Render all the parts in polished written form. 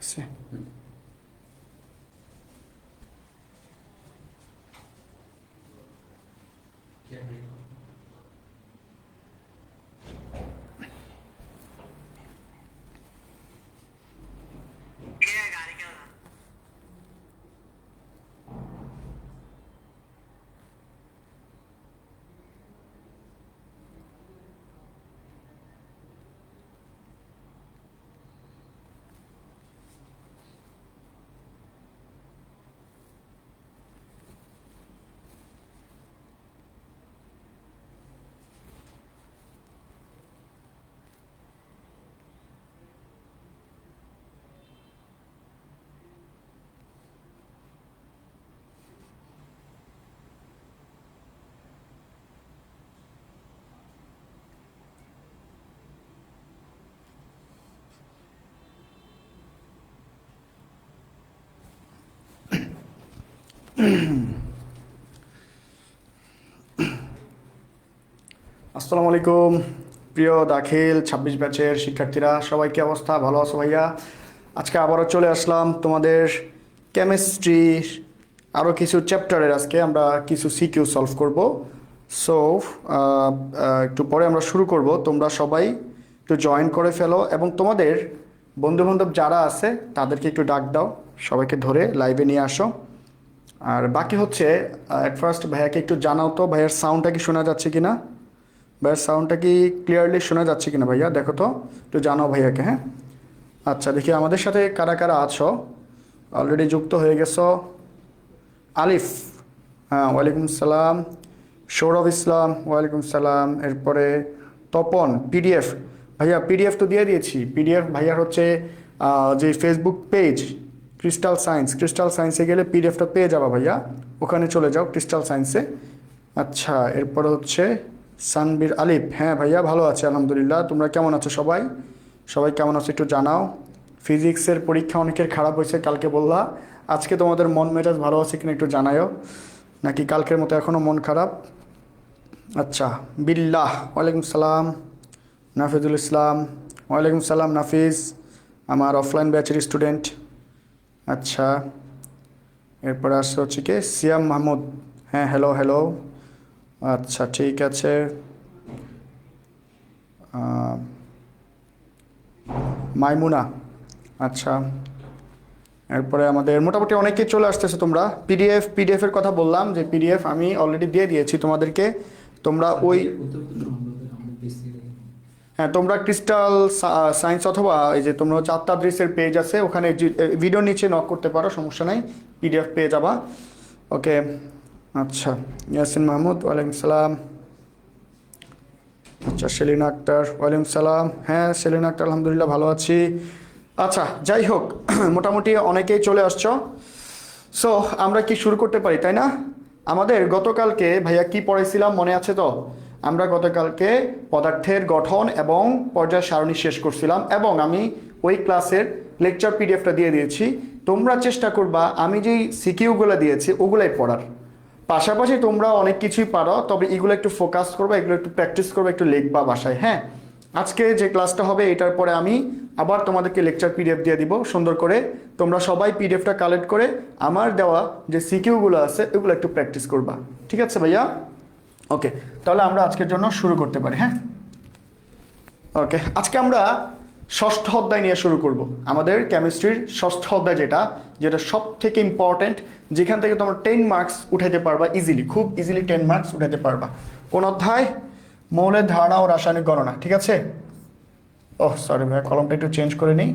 Sí. আসসালামু আলাইকুম প্রিয় দাখিল ২৬ ব্যাচের শিক্ষার্থীরা, সবাই কি অবস্থা? ভালো আছো ভাইয়া? আজকে আবারও চলে আসলাম তোমাদের কেমিস্ট্রির আরও কিছু চ্যাপ্টারের। আজকে আমরা কিছু সিকিউ সলভ করব। সো একটু পরে আমরা শুরু করব। তোমরা সবাই একটু জয়েন করে ফেলো এবং তোমাদের বন্ধুবান্ধব যারা আছে তাদেরকে একটু ডাক দাও, সবাইকে ধরে লাইভে নিয়ে আসো। আর বাকি হচ্ছে অ্যাট ফার্স্ট ভাইয়াকে একটু জানাও তো, ভাইয়ার সাউন্ডটা কি শোনা যাচ্ছে কিনা? ভাইয়ার সাউন্ডটা কি ক্লিয়ারলি শোনা যাচ্ছে কিনা ভাইয়া? দেখো তো, একটু জানাও ভাইয়াকে। হ্যাঁ, আচ্ছা, দেখি আমাদের সাথে কারা কারা আছো। অলরেডি যুক্ত হয়ে গেছো। আলিফ, হ্যাঁ, ওয়ালাইকুম সালাম। সৌরভ ইসলাম, ওয়ালাইকুম সালাম। এরপরে তপন, পিডিএফ ভাইয়া, পিডিএফ তো দিয়ে দিয়েছি। পিডিএফ ভাইয়ার হচ্ছে যে ফেসবুক পেজ ক্রিস্টাল সায়েন্সে গেলে পিডিএফটা পেয়ে যাবা ভাইয়া, ওখানে চলে যাও ক্রিস্টাল সায়েন্সে। আচ্ছা, এরপরে হচ্ছে সানবীর আলিফ। হ্যাঁ ভাইয়া, ভালো আছে আলহামদুলিল্লাহ। তোমরা কেমন আছো সবাই? সবাই কেমন আছো একটু জানাও। ফিজিক্সের পরীক্ষা অনেকের খারাপ হয়েছে কালকে বললা, আজকে তোমাদের মন মেজাজ ভালো আছে কিনা একটু জানাও, নাকি কালকের মতো এখনও মন খারাপ? আচ্ছা, বিল্লাহ, ওয়ালাইকুম সালাম। নাফিজুল ইসলাম, ওয়ালাইকুম সালাম নাফিজ, আমার অফলাইন ব্যাচের স্টুডেন্ট। আচ্ছা, এরপরে আসছে হচ্ছে কি সিয়াম মাহমুদ। হ্যাঁ, হ্যালো হ্যালো। আচ্ছা, ঠিক আছে। মাইমুনা, আচ্ছা। এরপরে আমাদের মোটামুটি অনেকেই চলে আসতেছে। তোমরা পিডিএফের কথা বললাম যে পিডিএফ আমি অলরেডি দিয়ে দিয়েছি তোমাদেরকে। তোমরা ওই, হ্যাঁ, তোমরা ক্রিস্টাল সায়েন্স অথবা এই যে তোমরা হচ্ছে আত্মাদৃশ্যের পেজ আছে, ওখানে ভিডিও নিচে নক করতে পারো, সমস্যা নাই, পিডিএফ পেয়ে যাবা। ওকে, আচ্ছা। ইয়াসিন মাহমুদ, ওয়ালাইকুম সালাম। আচ্ছা, সেলিনা আক্তার, ওয়ালাইকুম সালাম। হ্যাঁ সেলিনা আক্তার, আলহামদুলিল্লাহ ভালো আছি। আচ্ছা, যাই হোক, মোটামুটি অনেকেই চলে আসছো। সো আমরা কি শুরু করতে পারি, তাই না? আমাদের গতকালকে ভাইয়া কি পড়াইছিলাম মনে আছে তো? আমরা গতকালকে পদার্থের গঠন এবং পর্যায় সারণী শেষ করছিলাম এবং আমি ওই ক্লাসের লেকচার পিডিএফটা দিয়ে দিয়েছি। তোমরা চেষ্টা করবা আমি যেই সিকিউগুলো দিয়েছি ওগুলাই পড়ার পাশাপাশি তোমরা অনেক কিছুই পারো, তবে এগুলো একটু ফোকাস করবে, এগুলো একটু প্র্যাকটিস করবে, একটু লিখবা বাসায়। হ্যাঁ, আজকে যে ক্লাসটা হবে এটার পরে আমি আবার তোমাদেরকে লেকচার পিডিএফ দিয়ে দিব সুন্দর করে। তোমরা সবাই পিডিএফটা কালেক্ট করে আমার দেওয়া যে সিকিউগুলো আছে এগুলো একটু প্র্যাকটিস করবা, ঠিক আছে ভাইয়া? ওকে, তাহলে আমরা আজকের জন্য শুরু করতে পারি। হ্যাঁ, ওকে, আজকে আমরা ষষ্ঠ অধ্যায় নিয়ে শুরু করব। আমাদের কেমিস্ট্রির ষষ্ঠ অধ্যায়, যেটা সব থেকে ইম্পর্টেন্ট, যেখান থেকে তোমরা 10 মার্কস উঠাইতে পারবা ইজিলি, খুব ইজিলি 10 মার্কস উঠাইতে পারবা। কোন অধ্যায়? মৌলের ধারণা ও রাসায়নিক গণনা, ঠিক আছে? ওহ সরি ভাই, কলমটা একটু চেঞ্জ করে নিই।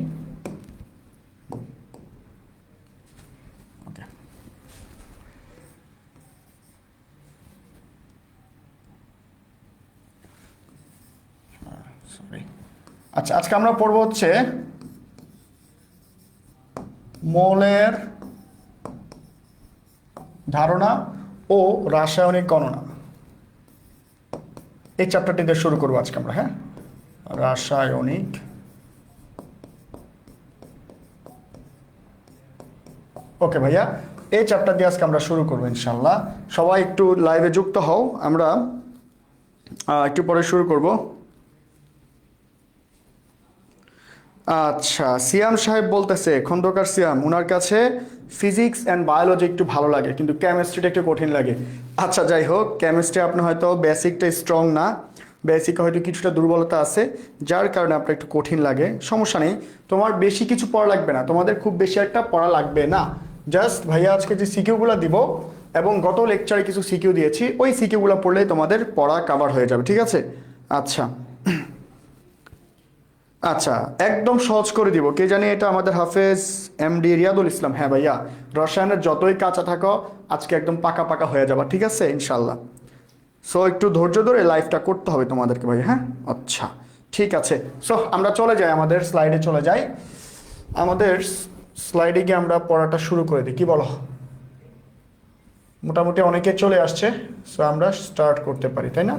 আচ্ছা, আজকে আমরা পড়বো হচ্ছে মৌলের ধারণা ও রাসায়নিক গণনা। এই চ্যাপ্টারটি দিয়ে শুরু করবো আজকে আমরা। হ্যাঁ, রাসায়নিক, ওকে ভাইয়া, এই চ্যাপ্টার দিয়ে আজকে আমরা শুরু করবো ইনশাল্লাহ। সবাই একটু লাইভে যুক্ত হও, আমরা একটু পরে শুরু করব। আচ্ছা, সিয়াম সাহেব বলতেছে, খন্দকার সিয়াম, ওনার কাছে ফিজিক্স অ্যান্ড বায়োলজি একটু ভালো লাগে কিন্তু কেমিস্ট্রিটা একটু কঠিন লাগে। আচ্ছা যাই হোক, কেমিস্ট্রি আপনার হয়তো বেসিকটা স্ট্রং না, বেসিকে হয়তো কিছুটা দুর্বলতা আছে, যার কারণে আপনার একটু কঠিন লাগে। সমস্যা নেই, তোমার বেশি কিছু পড়া লাগবে না, তোমাদের খুব বেশি একটা পড়া লাগবে না। জাস্ট ভাইয়া আজকে যে সিকিউগুলো দিব এবং গত লেকচারে কিছু সিকিউ দিয়েছি, ওই সিকিউগুলো পড়লেই তোমাদের পড়া কভার হয়ে যাবে, ঠিক আছে? আচ্ছা আচ্ছা, একদম সহজ করে দিব। কে জানি এটা আমাদের হাফেজ এমডি রিয়াদুল ইসলাম। হ্যাঁ ভাইয়া, রসায়নের যতই কাঁচা থাকো আজকে একদম পাকা পাকা হয়ে যাবা, ঠিক আছে ইনশাল্লাহ। সো একটু ধৈর্য ধরে লাইফটা করতে হবে তোমাদেরকে ভাই, হ্যাঁ? আচ্ছা ঠিক আছে, সো আমরা চলে যাই, আমাদের স্লাইডে চলে যাই। আমাদের স্লাইডে গিয়ে আমরা পড়াটা শুরু করে দিই, কি বলো? মোটামুটি অনেকে চলে আসছে, সো আমরা স্টার্ট করতে পারি, তাই না?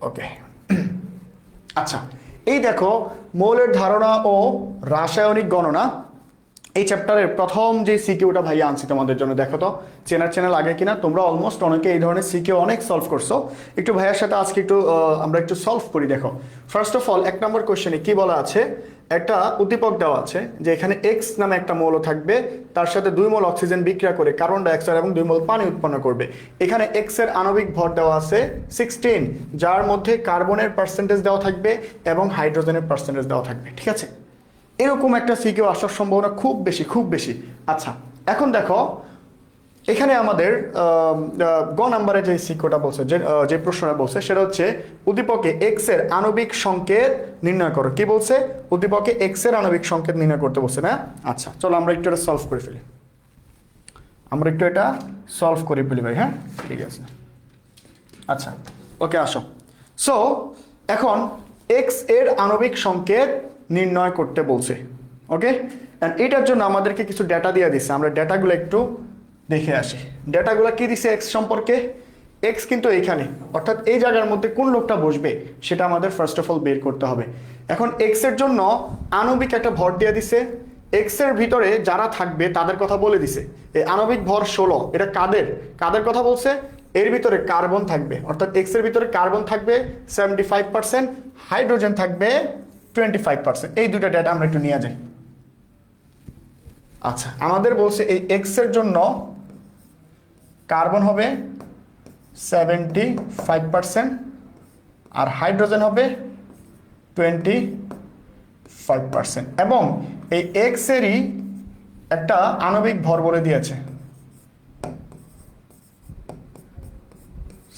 ওকে। আচ্ছা, এই দেখো, মৌলের ধারণা ও রাসায়নিক গণনা, এই চ্যাপ্টারের প্রথম যে সিকিউটা ভাইয়া আনছি তোমাদের জন্য। দেখো তো চেনার চ্যানেল আগে কিনা, তোমরা অলমোস্ট অনেকে এই ধরনের সিকিউ অনেক সলভ করছো। একটু ভাইয়ার সাথে আজকে একটু আমরা একটু সলভ করি। দেখো, ফার্স্ট অফ অল 1 নম্বর কোশ্চেনে কি বলা আছে, একটা উদ্দীপক দেওয়া আছে যে এখানে এক্স নামে একটা মৌল থাকবে, তার সাথে 2 মোল অক্সিজেন বিক্রিয়া করে কার্বন ডাইঅক্সাইড এবং 2 মোল পানি উৎপন্ন করবে। এখানে এক্স এর আণবিক ভর দেওয়া আছে 16, যার মধ্যে কার্বনের পার্সেন্টেজ দেওয়া থাকবে এবং হাইড্রোজেনের পার্সেন্টেজ দেওয়া থাকবে, ঠিক আছে? এরকম একটা সিকিউ আসার সম্ভাবনা খুব বেশি, খুব বেশি। আচ্ছা, এখন দেখো এখানে আমাদের গ নাম্বারে যে সিকিউটা বলছে, যে প্রশ্নটা বলছে সেটা হচ্ছে উদ্দীপকে এক্স এর আণবিক সংকেত নির্ণয় করো। কি বলছে? উদ্দীপকে এক্স এর আণবিক সংকেত নির্ণয় করতে বলছে না? আচ্ছা চলো আমরা একটু এটা সলভ করে ফেলি, আমরা একটু এটা সলভ করে ফেলি ভাই, হ্যাঁ ঠিক আছে। আচ্ছা ওকে, আসো। সো এখন এক্স এর আণবিক সংকেত নির্ণয় করতে বলছে, ওকে। অ্যান্ড এটার জন্য আমাদেরকে কিছু ডেটা দিয়ে দিচ্ছে, আমরা ডেটাগুলো একটু দেখে আসি। ডেটাগুলো কি দিছে এক্স সম্পর্কে? এক্স কিন্তু এইখানে, অর্থাৎ এই জায়গার মধ্যে কোন লোকটা বসবে সেটা আমাদের ফার্স্ট অফ অল বের করতে হবে। এখন এক্স এর জন্য আণবিক একটা ভর দিয়ে দিছে, এক্স এর ভিতরে যারা থাকবে তাদের কথা বলে দিছে। এই আণবিক ভর 16, এটা কাদের কাদের কথা বলছে? এর ভিতরে কার্বন থাকবে, অর্থাৎ এক্স এর ভিতরে কার্বন থাকবে 75%, হাইড্রোজেন থাকবে 25%। এই দুটো ডেটা আমরা একটু নিয়ে যাই। আচ্ছা, আমাদের বলছে এই এক্স এর জন্য কার্বন হবে 75% আর হাইড্রোজেন হবে 25%, এবং এই এক্স এরই একটা আণবিক ভর বলে দিয়েছে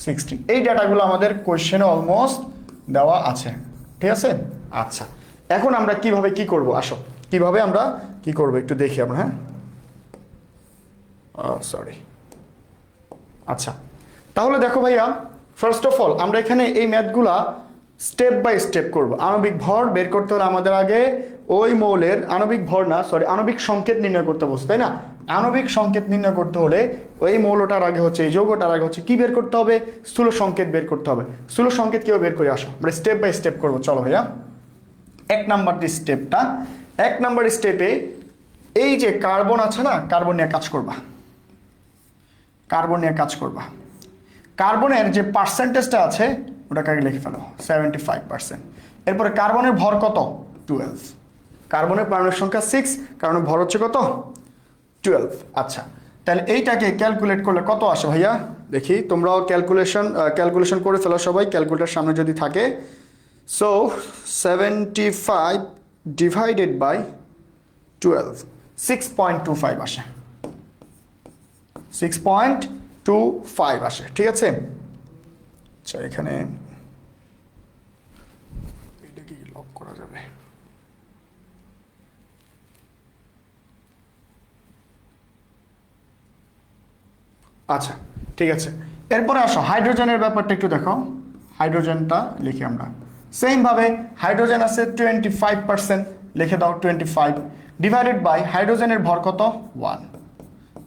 16। এই ডেটাগুলো আমাদের কোশ্চেনে অলমোস্ট দেওয়া আছে, ঠিক আছে? আচ্ছা, এখন আমরা কিভাবে কি করব, আসো কিভাবে আমরা কি করব একটু দেখি আমরা, হ্যাঁ সরি। আচ্ছা, তাহলে দেখো ভাইয়া, ফার্স্ট অফ অল আমরা এখানে এই ম্যাথগুলা স্টেপ বাই স্টেপ করব। আণবিক ভর বের করতে হলে আমাদের আগে ওই মৌলের আণবিক ভর না, সরি, আণবিক সংকেত নির্ণয় করতে বসে, তাই না? আণবিক সংকেত নির্ণয় করতে হলে ওই মৌলটার আগে হচ্ছে, এই যৌগটার আগে হচ্ছে কি বের করতে হবে? স্থূল সংকেত বের করতে হবে। স্থূল সংকেত কিভাবে বের করে আসো, আমরা স্টেপ বাই স্টেপ করবো। চলো ভাইয়া, 1 নাম্বার যে স্টেপটা, 1 নাম্বার স্টেপে এই যে কার্বন আছে না, কার্বন নিয়ে কাজ করবা, কার্বন নিয়ে কাজ করবা। কার্বনের যে পার্সেন্টেজটা আছে ওটাকে আগে লিখে ফেলো 75%। এরপরে কার্বনের ভর কত? 12। কার্বনের পারমাণবিক সংখ্যা 6, কার্বনের ভর হচ্ছে কত? 12। আচ্ছা, তাহলে এইটাকে ক্যালকুলেট করলে কত আসে ভাইয়া? দেখি তোমরাও ক্যালকুলেশন করে ফেলো সবাই, ক্যালকুলেটার সামনে যদি থাকে। সো 75 ডিভাইডেড বাই 12, 6.25 আসে, 6.25 আসে, ঠিক আছে? আচ্ছা, এখানে এটা কি লক করা যাবে? আচ্ছা ঠিক আছে, এরপরে আসো হাইড্রোজেনের ব্যাপারটা একটু দেখো। হাইড্রোজেনটা লিখি আমরা সেম ভাবে, হাইড্রোজেন আছে 25%, লিখে দাও 25 ডিভাইডেড বাই হাইড্রোজেনের ভর কত? 1,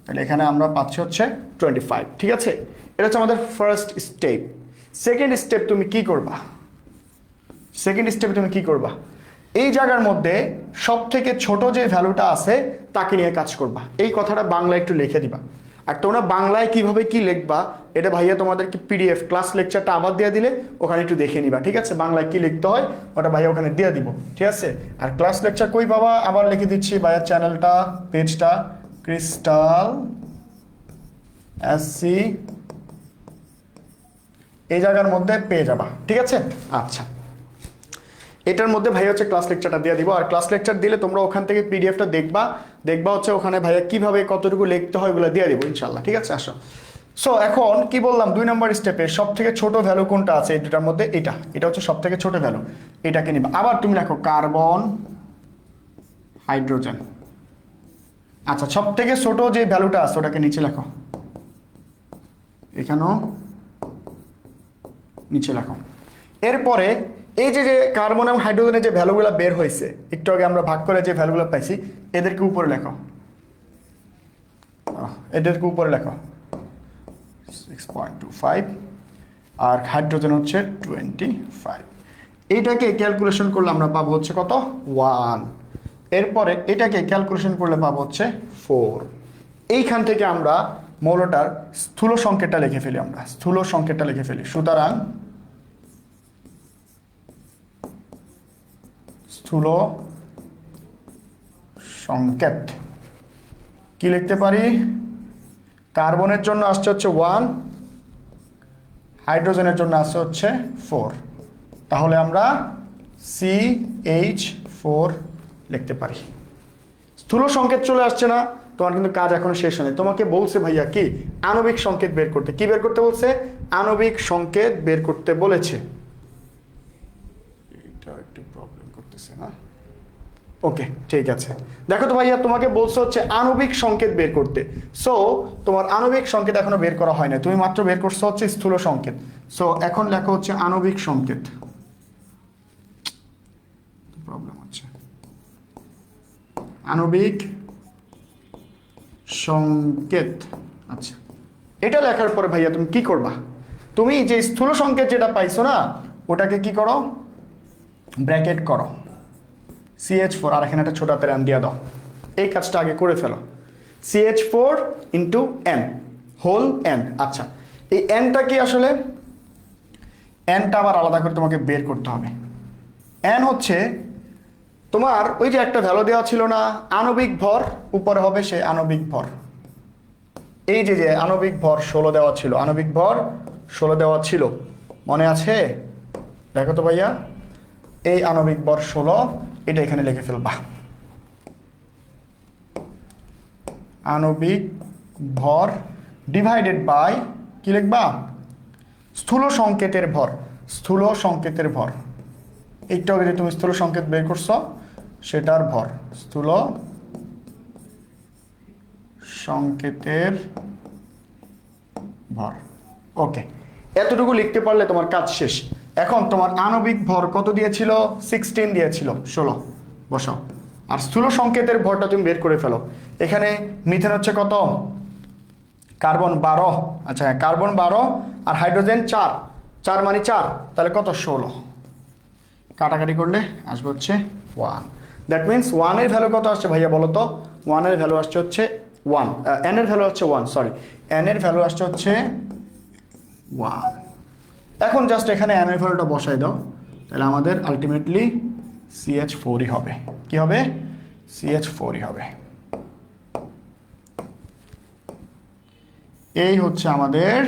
তাহলে এখানে আমরা পাচ্ছি হচ্ছে 25, ঠিক আছে? এটা হচ্ছে আমাদের ফার্স্ট স্টেপ। সেকেন্ড স্টেপ তুমি কি করবা? সেকেন্ড স্টেপে তুমি কি করবা? এই জায়গার মধ্যে সব থেকে ছোট যে ভ্যালুটা আছে তাকে নিয়ে কাজ করবা। এই কথাটা বাংলা একটু লিখে দিবা। আর তোমরা বাংলায় কিভাবে কি লিখবা এটা ভাইয়া তোমাদেরকে পিডিএফ ক্লাস লেকচারটা আবার দিয়ে দিলে ওখানে একটু দেখে নিবা, ঠিক আছে? বাংলায় কি লিখতে হয় ওটা ভাইয়া ওখানে দিয়ে দিব, ঠিক আছে? আর ক্লাস লেকচার কই পাবা আবার লিখে দিচ্ছি, ভাইয়ার চ্যানেলটা পেজটা ক্রিস্টাল এসসি এই জায়গার মধ্যে পেয়ে যাবা, ঠিক আছে? আচ্ছা, এটার মধ্যে ভাইয়া হচ্ছে ক্লাস লেকচারটা দিয়ে দিব। আর ক্লাস লেকচার দিলে তোমরা ওখান থেকে পিডিএফটা দেখবা হচ্ছে ওখানে ভাইয়া কিভাবে কতটুকু লিখতে হয় ওগুলো দিয়ে দিব ইনশাল্লাহ, ঠিক আছে? আসো। সো এখন কি বললাম 2 নম্বর স্টেপে সব থেকে ছোট ভ্যালু কোনটা আছে এই দুটার মধ্যে? এটা হচ্ছে সব থেকে ছোট ভ্যালু, এটাকে নিবা। আবার তুমি লেখো কার্বন হাইড্রোজেন। আচ্ছা, সব থেকে ছোট যে ভ্যালুটা আছে ওটাকে নিচে লেখো, এখানেও নিচে লেখো। এরপরে এই যে কার্বন এবং হাইড্রোজেনের যে ভ্যালুগুলো বের হয়েছে একটু আগে আমরা ভাগ করে যে ভ্যালুগুলো পাইছি এদেরকে উপরে লেখো, এদেরকে উপরে লেখো 6.25 আর হাইড্রোজেন হচ্ছে 25। এইটাকে ক্যালকুলেশন করলে আমরা পাবো হচ্ছে কত? 1। এরপরে এটাকে ক্যালকুলেশন করলে পাবো হচ্ছে 4। এইখান থেকে আমরা মৌলটার স্থূল সংকেতটা লিখে ফেলি, আমরা স্থূল সংকেতটা লিখে ফেলি। সুতরাং স্থূল সংকেত কি লিখতে পারি? কার্বনের জন্য আসছে হচ্ছে 1, হাইড্রোজেনের জন্য আসছে হচ্ছে 4। তাহলে আমরা CH4 লিখতে পারি। স্থূল সংকেত চলে আসছে না? তোমার কিন্তু কাজ এখনো শেষ হয়নি। তোমাকে বলছে ভাইয়া কি আণবিক সংকেত বের করতে। কি বের করতে বলছে? আণবিক সংকেত বের করতে বলেছে। এটা একটু প্রবলেম করতেছে না? ওকে, ঠিক আছে। দেখো তো ভাইয়া তোমাকে বলছে হচ্ছে আণবিক সংকেত বের করতে। সো তোমার আণবিক সংকেত এখনো বের করা হয় না, তুমি মাত্র বের করছো হচ্ছে স্থূল সংকেত। সো এখন লেখা হচ্ছে আণবিক সংকেত। প্রবলেম হচ্ছে আণবিক সংকেত। আচ্ছা, এটা লেখার পরে ভাইয়া তুমি কি করবা? তুমি যে স্থূল সংকেত যেটা পাইছো না ওটাকে কি করো? ব্র্যাকেট করো CH4 আর এখানে একটা ছোট হাতের n দিয়ে দাও। এই কাজটা আগে করে ফেলো। CH4 into n whole n। আচ্ছা, এই nটা কি আসলে? nটা আবার আলাদা করে তোমাকে বের করতে হবে। n হচ্ছে তোমার ওই যে একটা ভ্যালু দেওয়া ছিল না আণবিক ভর, উপরে হবে সেই আণবিক ভর। এই যে আণবিক ভর 16 দেওয়া ছিল, আণবিক ভর 16 দেওয়া ছিল, মনে আছে? দেখো তো ভাইয়া, এই আণবিক ভর 16 এটা এখানে লিখে ফেলবা। আণবিক ভর ডিভাইডেড বাই কি লিখবা? স্থূল সংকেতের ভর। স্থূল সংকেতের ভর এইটা যদি তুমি স্থূল সংকেত বের করছো সেটার ভর, স্থূল সংকেতের ভর। ওকে, এতটুকু লিখতে পারলে তোমার কাজ শেষ। এখন তোমার আণবিক ভর কত দিয়েছিল? 16 দিয়েছিল, 16 বসাও। আর স্থূল সংকেতের ভরটা তুমি বের করে ফেলো। এখানে মিথেন হচ্ছে কত? কার্বন 12। আচ্ছা, কার্বন 12 আর হাইড্রোজেন 4, 4 মানে 4, তাহলে কত? 16। কাটাকাটি করলে আসবে হচ্ছে 1। দ্যাট মিনস 1 এর ভ্যালু কত আসছে ভাইয়া বলো তো? 1 এর ভ্যালু আসছে হচ্ছে 1, n এর ভ্যালু হচ্ছে 1, সরি n এর ভ্যালু আসছে হচ্ছে 1। এখন জাস্ট এখানে n এর ভ্যালুটা বসাই দাও, তাহলে আমাদের আলটিমেটলি CH4ই হবে। কি হবে? CH4ই হবে। এই হচ্ছে আমাদের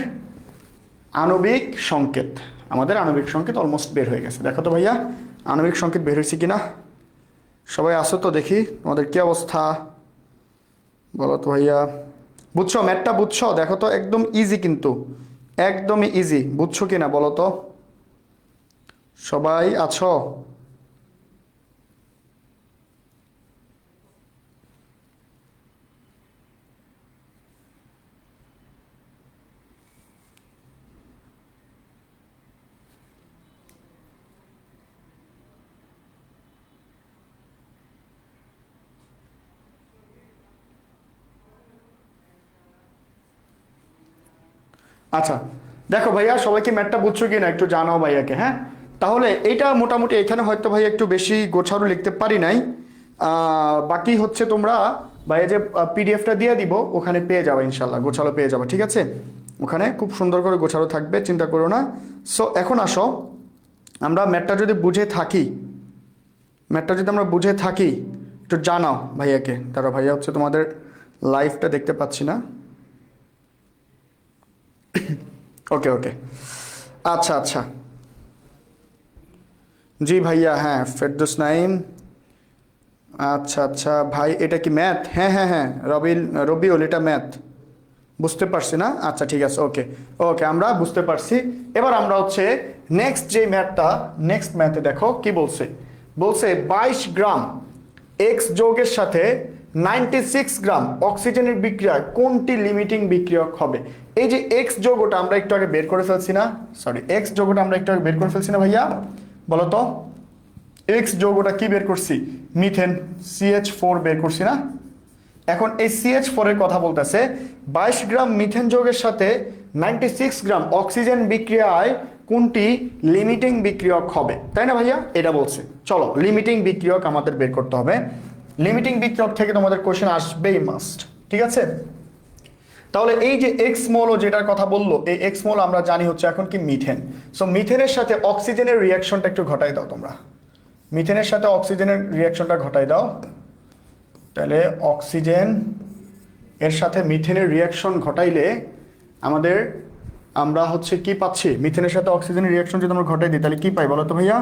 আণবিক সংকেত। আমাদের আণবিক সংকেত অলমোস্ট বের হয়ে গেছে। দেখো তো ভাইয়া আণবিক সংকেত বের হয়েছে কিনা? সবাই আসো তো দেখি তোমাদের কি অবস্থা বলো তো ভাইয়া। বুঝছো ম্যাথটা? বুঝছো? দেখো তো একদম ইজি, কিন্তু একদমই ইজি। বুঝছো কিনা বলো তো? সবাই আছো? আচ্ছা, দেখো ভাইয়া সবাই কি ম্যাথটা বুঝছো কিনা একটু জানাও ভাইয়াকে। হ্যাঁ, তাহলে এইটা মোটামুটি এখানে হয়তো ভাইয়া একটু বেশি গোছানো লিখতে পারি নাই। বাকি হচ্ছে তোমরা বা এই যে পিডিএফটা দিয়ে দিব, ওখানে পেয়ে যাবে ইনশাল্লাহ, গোছালো পেয়ে যাবে, ঠিক আছে? ওখানে খুব সুন্দর করে গোছালো থাকবে, চিন্তা করো না। সো এখন আসো, আমরা ম্যাথটা যদি বুঝে থাকি, একটু জানাও ভাইয়াকে। তারা ভাইয়া হচ্ছে তোমাদের লাইভটা দেখতে পাচ্ছি না। ওকে ওকে, আচ্ছা আচ্ছা, জি ভাইয়া, হ্যাঁ ফেরদৌস নাইম, আচ্ছা আচ্ছা ভাই, এটা কি ম্যাথ? হ্যাঁ হ্যাঁ হ্যাঁ, রবিউল, এটা ম্যাথ, বুঝতে পারছি না? আচ্ছা ঠিক আছে, ওকে ওকে, আমরা বুঝতে পারছি। এবার আমরা হচ্ছে নেক্সট যে ম্যাথটা, নেক্সট ম্যাথে দেখো কি বলছে। বলছে 22 গ্রাম এক্স যৌগের সাথে 96 গ্রাম অক্সিজেনের বিক্রিয়ায় কোনটি লিমিটিং বিক্রিয়ক হবে? এই যে এক্স যৌগটা আমরা একটু আগে বের করে ফেলছি না, সরি, এক্স যৌগটা আমরা একটু আগে বের করে ফেলছি না ভাইয়া, বলো তো? এক্স যৌগটা কি বের করছি? মিথেন, CH4 বের করছি না? এখন এই CH4 এর কথা বলতেছে 22 গ্রাম মিথেন যৌগের সাথে 96 গ্রাম অক্সিজেন বিক্রিয়ায় কোনটি লিমিটিং বিক্রিয়ক হবে, তাই না ভাইয়া? এটা বলছে। চলো লিমিটিং বিক্রিয়ক আমাদের বের করতে হবে। লিমিটিং বিক্রিয়ক থেকে তোমাদের কোশ্চেন আসবেই মাস্ট, ঠিক আছে? তাহলে এই যে এক্স মোল যেটার কথা বললো, এই এক্স মোল আমরা জানি হচ্ছে এখন কি মিথেন। সো মিথেনের সাথে অক্সিজেনের রিয়াকশনটা একটু ঘটাই দাও তোমরা, মিথেনের সাথে অক্সিজেনের রিয়াকশনটা ঘটাই দাও। তাহলে অক্সিজেন এর সাথে মিথেনের রিয়াকশন ঘটাইলে আমরা হচ্ছে কি পাচ্ছি? মিথেনের সাথে অক্সিজেনের রিয়াকশন যদি আমরা ঘটাই দিই তাহলে কি পাই বলো তো ভাইয়া?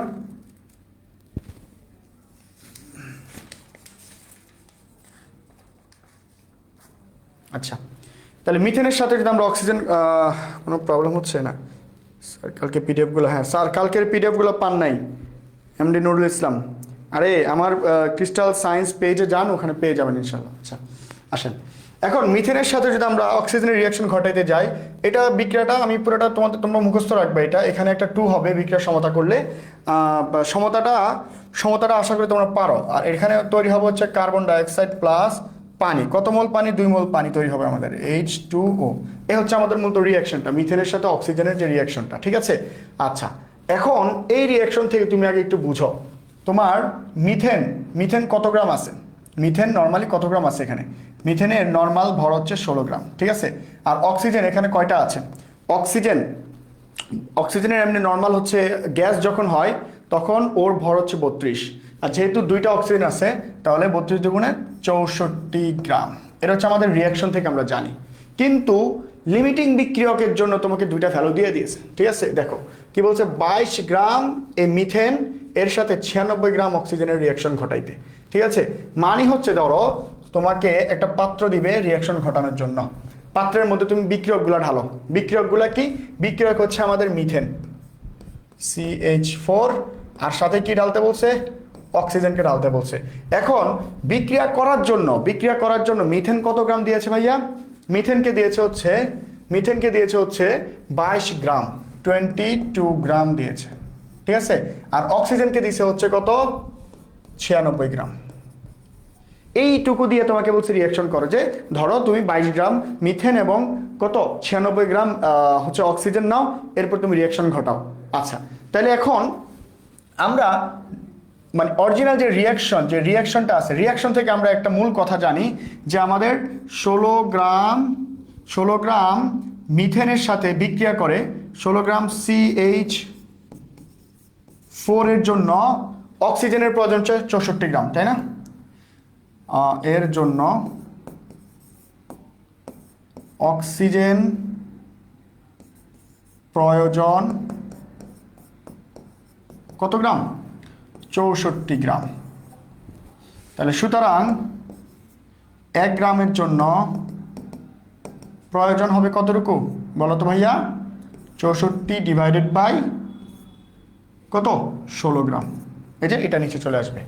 আচ্ছা, তাহলে মিথেনের সাথে যদি আমরা অক্সিজেন, কোনো প্রবলেম হচ্ছে না স্যার? কালকে পিডিএফগুলো, হ্যাঁ স্যার কালকের পিডিএফগুলো পান নাই? এমডি নুরুল ইসলাম, আরে আমার ক্রিস্টাল সায়েন্স পেজে যান, ওখানে পেয়ে যাবেন ইনশাল্লাহ। আচ্ছা আসেন, এখন মিথেনের সাথে যদি আমরা অক্সিজেনের রিয়াকশন ঘটাইতে যাই, এটা বিক্রিয়াটা আমি পুরোটা তোমরা মুখস্থ রাখবে। এটা এখানে একটা 2 হবে বিক্রিয়া সমতা করলে, সমতাটা আশা করি তোমরা পারো। আর এখানে তৈরি হবে হচ্ছে কার্বন ডাইঅক্সাইড প্লাস পানি। কত মোল পানি? 2 মোল পানি তৈরি হবে আমাদের, H2O। এ হচ্ছে আমাদের মূলত রিয়াকশনটা, মিথেনের সাথে অক্সিজেনের যে রিয়াকশনটা, ঠিক আছে? আচ্ছা, এখন এই রিয়াকশন থেকে তুমি আগে একটু বুঝো, তোমার মিথেন কত গ্রাম আছে? মিথেন নর্মালি কত গ্রাম আছে এখানে? মিথেনের নর্মাল ভর হচ্ছে 16 গ্রাম, ঠিক আছে? আর অক্সিজেন এখানে কয়টা আছে? অক্সিজেনের এমনি নর্মাল হচ্ছে গ্যাস যখন হয় তখন ওর ভর হচ্ছে 32, আর যেহেতু 2টা অক্সিজেন আছে তাহলে 32 দুগুণে 64 গ্রাম। এটা হচ্ছে আমাদের রিয়াকশন থেকে আমরা জানি। কিন্তু লিমিটিং বিক্রিয়কের জন্য তোমাকে 2টা ভ্যালু দিয়ে দিয়েছে, ঠিক আছে? দেখো কি বলছে, 22 গ্রাম এই মিথেন এর সাথে 96 গ্রাম অক্সিজেনের রিয়াকশন ঘটাইতে, ঠিক আছে? মানে হচ্ছে ধরো তোমাকে একটা পাত্র দিবে রিয়াকশন ঘটানোর জন্য, পাত্রের মধ্যে তুমি বিক্রিয়কগুলো ঢালো। বিক্রিয়কগুলো কি? বিক্রিয়ক হচ্ছে আমাদের মিথেন, CH4, আর সাথে কি ঢালতে বলছে? অক্সিজেনকে ঢালতে বলছে। এখন বিক্রিয়া করার জন্য মিথেন কত গ্রাম দিয়েছে ভাইয়া? মিথেনকে দিয়েছে হচ্ছে 22 গ্রাম, 22 গ্রাম দিয়েছে, ঠিক আছে? আর অক্সিজেনকে দিয়েছে হচ্ছে কত? 96 গ্রাম। এইটুকু দিয়ে তোমাকে বলছে রিয়াকশন করো, যে ধরো তুমি 22 গ্রাম মিথেন এবং কত 96 গ্রাম হচ্ছে অক্সিজেন নাও, এরপর তুমি রিয়াকশন ঘটাও। আচ্ছা, তাহলে এখন আমরা মানে অরিজিনাল যে রিয়াকশনটা আছে, রিয়াকশন থেকে আমরা একটা মূল কথা জানি যে আমাদের 16 গ্রাম মিথেনের সাথে বিক্রিয়া করে 16 গ্রাম CH4 এর জন্য অক্সিজেনের প্রয়োজন হচ্ছে 64 গ্রাম, তাই না? এর জন্য অক্সিজেন প্রয়োজন কত গ্রাম? 64 গ্রাম। তাহলে সুতরাং 1 গ্রামের জন্য প্রয়োজন হবে কতটুকু বলো তো ভাইয়া? 64 ডিভাইডেড বাই কত? 16 গ্রাম। এই যে এটা নিচে চলে আসবে।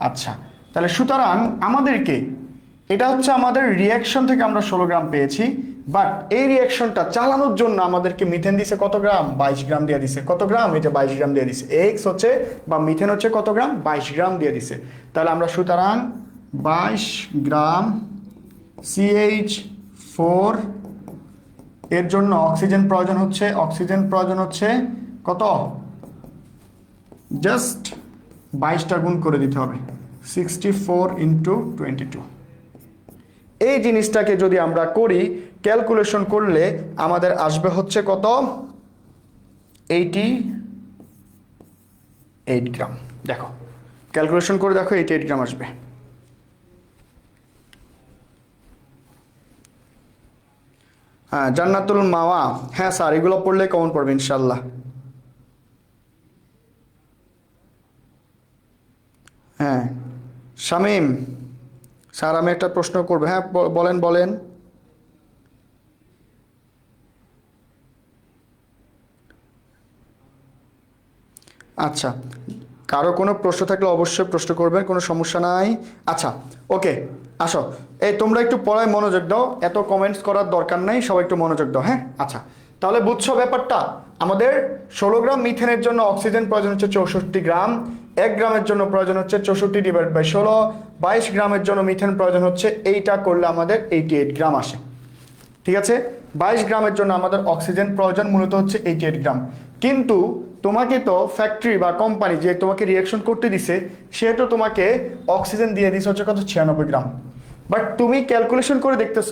আচ্ছা, তাহলে সুতরাং আমাদেরকে, এটা হচ্ছে আমাদের রিয়াকশন থেকে আমরা 16 গ্রাম পেয়েছি, বাট এই রিয়াকশনটা চালানোর জন্য আমাদেরকে মিথেন দিছে কত গ্রাম? 22 গ্রাম দিয়ে দিছে। কত গ্রাম? এই যে 22 গ্রাম দিয়ে দিছে। এক্স হচ্ছে বা মিথেন হচ্ছে কত গ্রাম? 22 গ্রাম দিয়ে দিছে। তাহলে আমরা সুতরাং 22 গ্রাম CH4 এর জন্য অক্সিজেন প্রয়োজন হচ্ছে কত? জাস্ট 22টা গুণ করে দিতে হবে, 64 × 22। এই জিনিসটাকে যদি আমরা করি, ক্যালকুলেশন করলে আমাদের আসবে হচ্ছে কত, 88 গ্রাম। দেখো ক্যালকুলেশন করে দেখো 88 গ্রাম আসবে। হ্যাঁ জান্নাতুল মাওয়া, হ্যাঁ স্যার এগুলো পড়লে কমন পড়বে ইনশাল্লাহ। হ্যাঁ শামীম স্যার আমি একটা প্রশ্ন করবো, হ্যাঁ বলেন বলেন। আচ্ছা কারো কোনো প্রশ্ন থাকলে অবশ্যই প্রশ্ন করবেন, কোনো সমস্যা নাই। আচ্ছা ওকে আসো, এই তোমরা একটু পড়ায় মনোযোগ দাও, এত কমেন্টস করার দরকার নাই, সবাই একটু মনোযোগ দাও। হ্যাঁ আচ্ছা তাহলে বুঝছো ব্যাপারটা, আমাদের 16 গ্রাম মিথেনের জন্য অক্সিজেন প্রয়োজন হচ্ছে 64 গ্রাম, 1 গ্রামের জন্য প্রয়োজন হচ্ছে 64/16, 22 গ্রামের জন্য মিথেন প্রয়োজন হচ্ছে, এইটা করলে আমাদের 88 গ্রাম আসে। ঠিক আছে, 22 গ্রামের জন্য আমাদের অক্সিজেন প্রয়োজন মূলত হচ্ছে 88 গ্রাম। কিন্তু তোমাকে তো ফ্যাক্টরি বা কোম্পানি যে তোমাকে রিয়াকশন করতে দিছে, সে তো তোমাকে অক্সিজেন দিয়ে দিছে হচ্ছে কত, 96 গ্রাম। বাট তুমি ক্যালকুলেশন করে দেখতেছ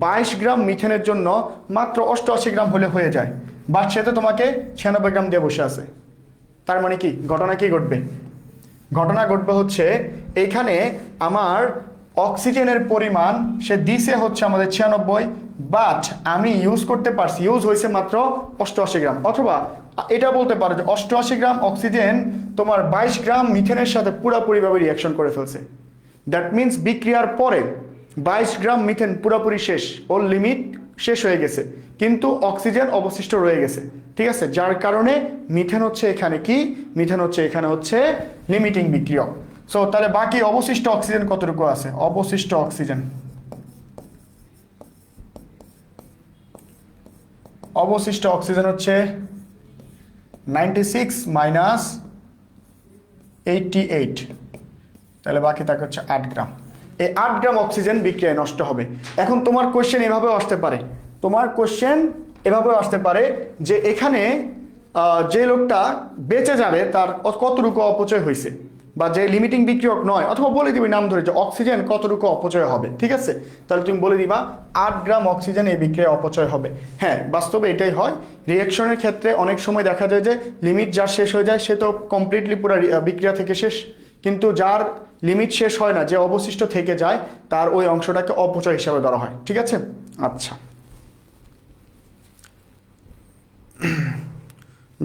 22 গ্রাম মিথেনের জন্য মাত্র 88 গ্রাম হলে হয়ে যায়, বাট সে তো তোমাকে 96 গ্রাম দিয়ে বসে আছে। তার মানে কি ঘটনা কি ঘটবে, ঘটনা ঘটবে হচ্ছে এইখানে আমার অক্সিজেনের পরিমাণ সে দিছে হচ্ছে আমাদের 96, বাট আমি ইউজ করতে পারছি, ইউজ হয়েছে মাত্র 88 গ্রাম। অথবা এটা বলতে পারো যে 88 গ্রাম অক্সিজেন তোমার 22 গ্রাম মিথেনের সাথে পুরোপুরিভাবে রিয়াকশন করে ফেলছে। দ্যাট মিনস বিক্রিয়ার পরে 22 গ্রাম মিথেন পুরোপুরি শেষ, ওর লিমিট শেষ হয়ে গেছে, কিন্তু অক্সিজেন অবশিষ্ট রয়ে গেছে। ঠিক আছে, যার কারণে মিথেন হচ্ছে এখানে কি, মিথেন হচ্ছে এখানে হচ্ছে লিমিটিং বিক্রিয়ক। সো তাহলে বাকি অবশিষ্ট অক্সিজেন কতটুকু আছে, অবশিষ্ট অক্সিজেন, অবশিষ্ট অক্সিজেন হচ্ছে 96 মাইনাস 88, তাহলে বাকি থাকে হচ্ছে 8 গ্রাম। এই 8 গ্রাম অক্সিজেন বিক্রিয়ায় নষ্ট হবে। এখন তোমার কোশ্চেন এভাবেও আসতে পারে, তোমার কোশ্চেন এভাবেও আসতে পারে যে এখানে যে লোকটা বেঁচে যাবে তার কতটুকু অপচয় হয়েছে, বা যে লিমিটিং বিক্রিয়ক নয়, অথবা বলে দিবি নাম ধরে যে অক্সিজেন কতটুকু অপচয় হবে। ঠিক আছে, তাহলে তুমি বলে দিবা 8 গ্রাম অক্সিজেন এই বিক্রিয়ায় অপচয় হবে। হ্যাঁ বাস্তবে এটাই হয়, রিঅ্যাকশনের ক্ষেত্রে অনেক সময় দেখা যায় যে লিমিট যার শেষ হয়ে যায় সে তো কমপ্লিটলি পুরো বিক্রিয়া থেকে শেষ, কিন্তু যার লিমিট শেষ হয় না, যে অবশিষ্ট থেকে যায়, তার ওই অংশটাকে অপচয় হিসাবে ধরা হয়। ঠিক আছে আচ্ছা,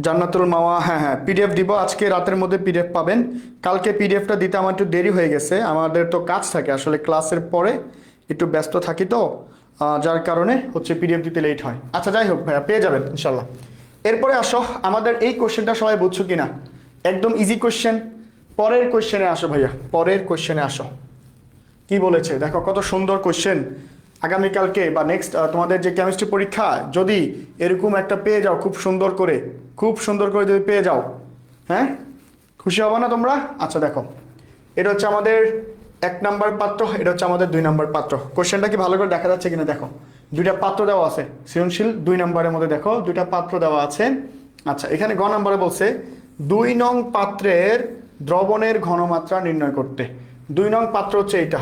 জান্নাতুল মাওয়া, হ্যাঁ হ্যাঁ পিডিএফ দিব, আজকে রাতের মধ্যে পিডিএফ পাবেন। কালকে পিডিএফটা দিতে আমার একটু দেরি হয়ে গেছে, আমাদের তো কাজ থাকে আসলে, ক্লাসের পরে একটু ব্যস্ত থাকি তো, যার কারণে হচ্ছে পিডিএফ দিতে লেট হয়। আচ্ছা যাই হোক ভাইয়া, পেয়ে যাবেন ইনশাল্লাহ। এরপরে আসো, আমাদের এই কোশ্চেনটা সবাই বুঝছো কিনা, একদম ইজি কোশ্চেন। পরের কোশ্চেনে আসো ভাইয়া, পরের কোশ্চেনে আসো। কি বলেছে দেখো, কত সুন্দর কোশ্চেন। আগামীকালকে বা নেক্সট তোমাদের যে কেমিস্ট্রি পরীক্ষা যদি এরকম একটা পেয়ে যাও, খুব সুন্দর করে, খুব সুন্দর করে যদি পেয়ে যাও, হ্যাঁ খুশি হবে না তোমরা? আচ্ছা দেখো, এটা হচ্ছে আমাদের 1 নাম্বার পাত্র, এটা হচ্ছে আমাদের 2 নাম্বার পাত্র। কোশ্চেনটা কি ভালো করে দেখা যাচ্ছে কিনা দেখো, 2টা পাত্র দেওয়া আছে, সৃজনশীল 2 নাম্বারের মধ্যে দেখো 2টা পাত্র দেওয়া আছে। আচ্ছা এখানে গ নাম্বারে বলছে 2 নং পাত্রের দ্রবণের ঘনমাত্রা নির্ণয় করতে। 2 নং পাত্র হচ্ছে এইটা,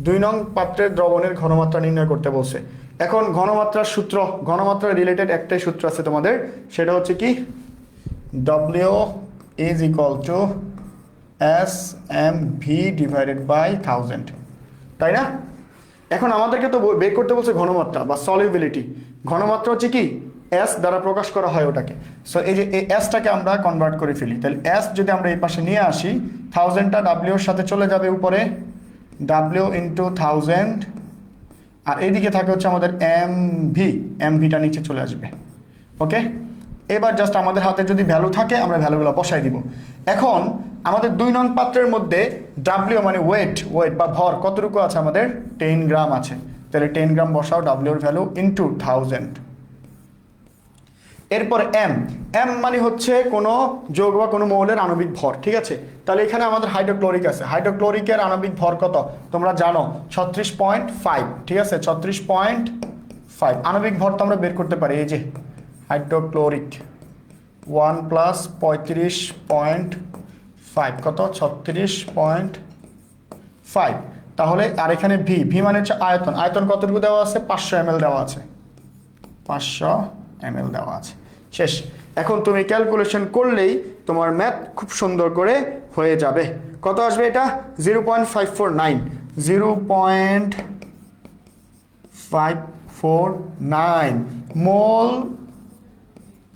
2 নং পাত্রের দ্রবণের ঘনমাত্রা নির্ণয় করতে বলছে। এখন ঘনমাত্রার সূত্র, ঘনমাত্রা রিলেটেড একটাই সূত্র আছে তোমাদের, সেটা হচ্ছে কি, W is equal to SMV divided by 1000, তাই না? এখন আমাদেরকে তো বের করতে বলছে ঘনমাত্রা বা সলিবিলিটি। ঘনমাত্রা হচ্ছে কি, S দ্বারা প্রকাশ করা হয় ওটাকে। সো এই যে এই Sটাকে আমরা কনভার্ট করে ফেলি, তাহলে S যদি আমরা এই পাশে নিয়ে আসি, 1000টা W এর সাথে চলে যাবে উপরে, W ইন্টু 1000, আর এইদিকে থাকে হচ্ছে আমাদের MVটা নিচে চলে আসবে। ওকে, এবার জাস্ট আমাদের হাতে যদি ভ্যালু থাকে আমরা ভ্যালুগুলো বসাই দিব। এখন আমাদের 2 নং পাত্রের মধ্যে W মানে ওয়েট বা ভর কতটুকু আছে, আমাদের 10 গ্রাম আছে, তাহলে 10 গ্রাম বসাও W এর ভ্যালু ইন্টু 1000। এরপর M মানে হচ্ছে কোনো যৌগ বা কোনো মৌলের আণবিক ভর। ঠিক আছে, তাহলে এখানে আমাদের হাইড্রোক্লোরিক আছে, হাইড্রোক্লোরিকের আণবিক ভর কত তোমরা জানো, 36.5। ঠিক আছে, 36.5 আণবিক ভর তো আমরা বের করতে পারি, এই যে হাইড্রোক্লোরিক 1 প্লাস 35.5 কত, 36.5। তাহলে আর এখানে ভি, ভি মানে হচ্ছে আয়তন, আয়তন কতটুকু দেওয়া আছে, 500 ml দেওয়া আছে, 500 ml দেওয়া আছে, শেষ। এখন তুমি ক্যালকুলেশন করলেই তোমার ম্যাথ খুব সুন্দর করে হয়ে যাবে। কত আসবে এটা, 0.549, 0.549 মোল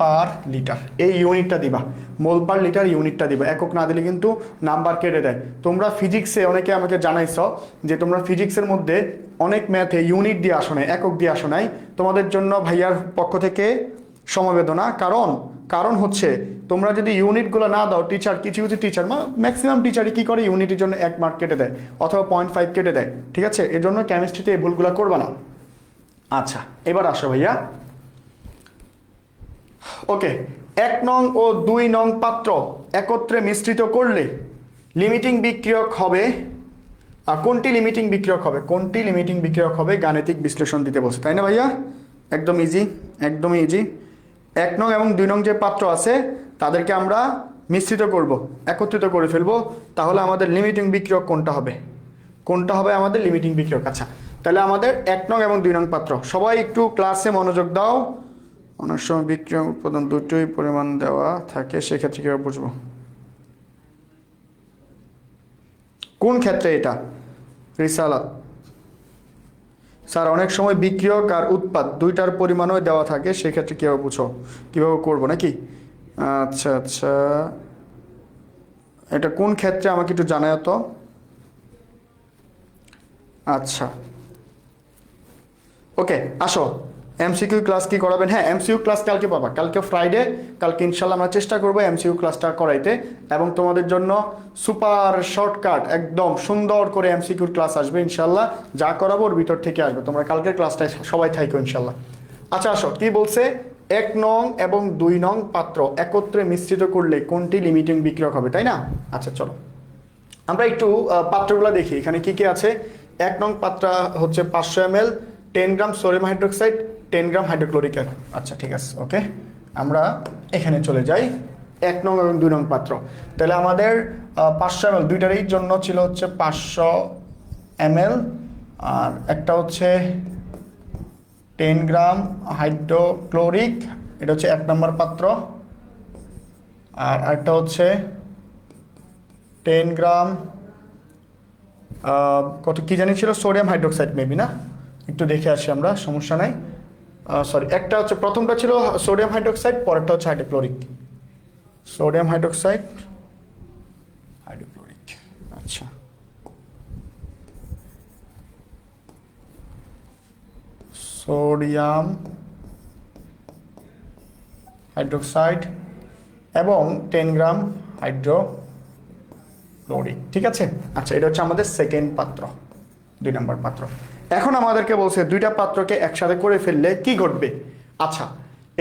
পার লিটার। এই ইউনিটটা দিবা, মোল পার লিটার ইউনিটটা দিবা, একক না দিলে কিন্তু নাম্বার কেটে দেয়। তোমরা ফিজিক্সে অনেকে আমাকে জানাইছ যে তোমরা ফিজিক্সের মধ্যে অনেক ম্যাথে ইউনিট দিয়ে আসো নাই, একক দিয়ে আসো নাই। তোমাদের জন্য ভাইয়ার পক্ষ থেকে সমবেদনা, কারণ হচ্ছে তোমরা যদি ইউনিটগুলো না দাও, টিচার কিছু কিছু টিচার ম্যাক্সিমাম টিচারই কি করে, ইউনিটের জন্য 1 মার্ক কেটে দেয় অথবা 0.5 কেটে দেয়, ঠিক আছে? এর জন্য কেমিস্ট্রিতে এই ভুলগুলো করবা না। আচ্ছা, এবার আসো ভাইয়া। ওকে, 1 নং ও 2 নং পাত্র একত্রে মিশ্রিত করলে লিমিটিং বিক্রিয়ক হবে, কোনটি লিমিটিং বিক্রিয়ক হবে, কোনটি লিমিটিং বিক্রিয়ক হবে, গাণিতিক বিশ্লেষণ দিতে বলছে, তাই না ভাইয়া? একদম ইজি, একদমই ইজি। 1 নং এবং 2 নং যে পাত্র আছে তাদেরকে আমরা মিশ্রিত করব, একত্রিত করে ফেলবো, তাহলে আমাদের লিমিটিং বিক্রিয়ক কোনটা হবে, কোনটা হবে আমাদের লিমিটিং বিক্রিয়ক? আচ্ছা, তাহলে আমাদের 1 নং এবং 2 নং পাত্র, সবাই একটু ক্লাসে মনোযোগ দাও। অনেক সময় বিক্রিয়া উৎপাদন দুটোই পরিমাণ দেওয়া থাকে, সেক্ষেত্রে কীভাবে বুঝবো কোন ক্ষেত্রে এটা? রিসালাত স্যার, অনেক সময় বিক্রিয়ক আর উৎপাদ দুইটার পরিমাণও দেওয়া থাকে, সেক্ষেত্রে কীভাবে বুঝো, কীভাবে করবো নাকি? আচ্ছা আচ্ছা, এটা কোন ক্ষেত্রে আমাকে একটু জানায় তো। আচ্ছা ওকে, আসো এমসিকিউ ক্লাস কি করাবেন? হ্যাঁ, এমসিকিউ ক্লাস কালকে পাবা, কালকে ফ্রাইডে, কালকে ইনশাল্লাহ আমরা চেষ্টা করবো এমসিকিউ ক্লাসটা করাইতে, এবং তোমাদের জন্য সুপার শর্টকাট একদম সুন্দর করে এমসিকিউর ক্লাস আসবে ইনশাল্লাহ, যা করাবো ওর ভিতর থেকে আসবে। তোমরা কালকের ক্লাসটায় সবাই থাইকো ইনশাল্লাহ। আচ্ছা আসো, কি বলছে, 1 নং এবং 2 নং পাত্র একত্রে মিশ্রিত করলে কোনটি লিমিটিং বিক্রিয়ক হবে, তাই না? আচ্ছা চলো আমরা একটু পাত্রগুলো দেখি, এখানে কি কি আছে। 1 নং পাত্র হচ্ছে 500 ml, 10 গ্রাম সোডিয়াম হাইড্রোক্সাইড, 10 গ্রাম হাইড্রোক্লোরিক অ্যাসিড। আচ্ছা ঠিক আছে, ওকে, আমরা এখানে চলে যাই 1 নং এবং 2 নং পাত্র। তাহলে আমাদের 500 ml দুইটারই জন্য ছিল হচ্ছে 500 ml, আর একটা হচ্ছে 10 গ্রাম হাইড্রোক্লোরিক, এটা হচ্ছে 1 নম্বর পাত্র, আর একটা হচ্ছে 10 গ্রাম কত কি জানি ছিল, সোডিয়াম হাইড্রোক্সাইড মেবি, না একটু দেখে আসি আমরা, সমস্যা নাই। সরি, একটা হচ্ছে প্রথমটা ছিল সোডিয়াম হাইড্রোক্সাইড, পরেরটা হচ্ছে হাইড্রোক্লোরিক, সোডিয়াম হাইড্রোক্সাইড হাইড্রোক্লোরিক। আচ্ছা সোডিয়াম হাইড্রোক্সাইড এবং 10 গ্রাম হাইড্রোক্লোরিক, ঠিক আছে? আচ্ছা, এটা হচ্ছে আমাদের সেকেন্ড পাত্র, 2 নম্বর পাত্র। এখন আমাদেরকে বলছে দুইটা পাত্রকে একসাথে করে ফেললে কি ঘটবে। আচ্ছা,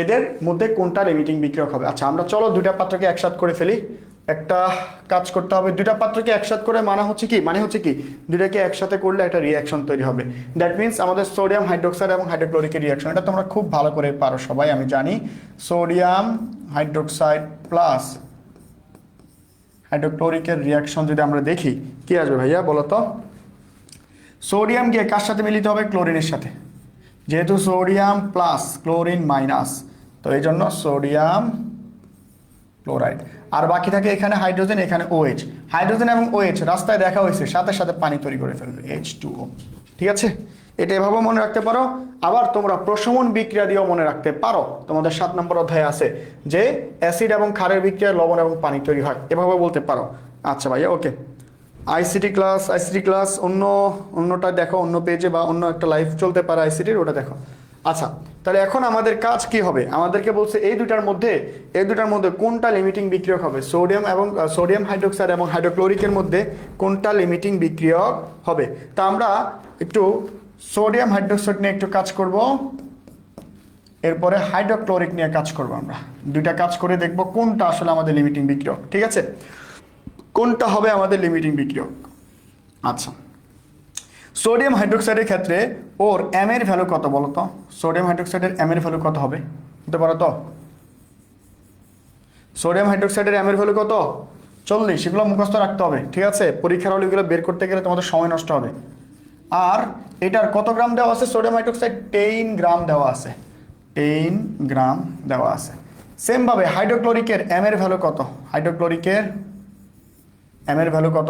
এদের মধ্যে কোনটা লিমিটিং বিক্রিয়ক হবে? আচ্ছা, আমরা চলো দুইটা পাত্রকে একসাথে করে ফেলি। একটা কাজ করতে হবে, দুইটা পাত্রকে একসাথে করে মানে হচ্ছে কি দুইটাকে একসাথে করলে একটা রিয়াকশন তৈরি হবে। দ্যাট মিনস আমাদের সোডিয়াম হাইড্রোক্সাইড এবং হাইড্রোক্লোরিকের রিয়াকশন, এটা তোমরা খুব ভালো করে পারো সবাই, আমি জানি। সোডিয়াম হাইড্রোক্সাইড প্লাস হাইড্রোক্লোরিকের রিয়াকশন যদি আমরা দেখি, কি আসবে ভাইয়া বলো তো? সোডিয়াম গিয়ে কার সাথে মিলিত হবে? ক্লোরিনের সাথে, যেহেতু সোডিয়াম প্লাস ক্লোরিন মাইনাস, তো এই জন্য সোডিয়াম ক্লোরাইড। আর বাকি থাকে এখানে হাইড্রোজেন, এখানে OH। হাইড্রোজেন এবং OH রাস্তায় দেখা হয়েছে, সাথে সাথে পানি তৈরি করে ফেলবে, H2O, ঠিক আছে? এটা এভাবেও মনে রাখতে পারো। আবার তোমরা প্রশমন বিক্রিয়া দিয়েও মনে রাখতে পারো, তোমাদের 7 নম্বর অধ্যায়ে আছে যে অ্যাসিড এবং ক্ষারের বিক্রিয়ায় লবণ এবং পানি তৈরি হয়, এভাবে বলতে পারো। আচ্ছা ভাইয়া, ওকে। আইসিটি ক্লাস অন্যটা দেখো, অন্য পেজে বা অন্য একটা লাইভ চলতে পারে আইসিটির, ওটা দেখো। আচ্ছা, তাহলে এখন আমাদের কাজ কি হবে? আমাদেরকে বলছে এই দুটার মধ্যে কোনটা লিমিটিং বিক্রিয়ক হবে, সোডিয়াম হাইড্রোক্সাইড এবং হাইড্রোক্লোরিকের মধ্যে কোনটা লিমিটিং বিক্রিয়ক হবে। তা আমরা একটু সোডিয়াম হাইড্রোক্সাইড নিয়ে একটু কাজ করব, এরপরে হাইড্রোক্লোরিক নিয়ে কাজ করব। আমরা দুইটা কাজ করে দেখব কোনটা আসলে আমাদের লিমিটিং বিক্রিয়ক, ঠিক আছে? কোনটা হবে আমাদের লিমিটিং বিক্রিয়ক। আচ্ছা, সোডিয়াম হাইড্রোক্সাইডের ক্ষেত্রে ওর এম এর ভ্যালু কত বলো তো? সোডিয়াম হাইড্রোক্সাইডের এম এর ভ্যালু কত হবে বলতে পারো তো? সোডিয়াম হাইড্রোক্সাইডের এম এর ভ্যালু কত? 40, এগুলো মুখস্থ রাখতে হবে, ঠিক আছে? পরীক্ষার হলে এগুলো বের করতে গেলে তোমাদের সময় নষ্ট হবে। আর এটার কত গ্রাম দেওয়া আছে? সোডিয়াম হাইড্রোক্সাইড 10 গ্রাম দেওয়া আছে, 10 গ্রাম দেওয়া আছে। সেম ভাবে হাইড্রোক্লোরিকের এম এর ভ্যালু কত? হাইড্রোক্লোরিকের এম এর ভ্যালু কত?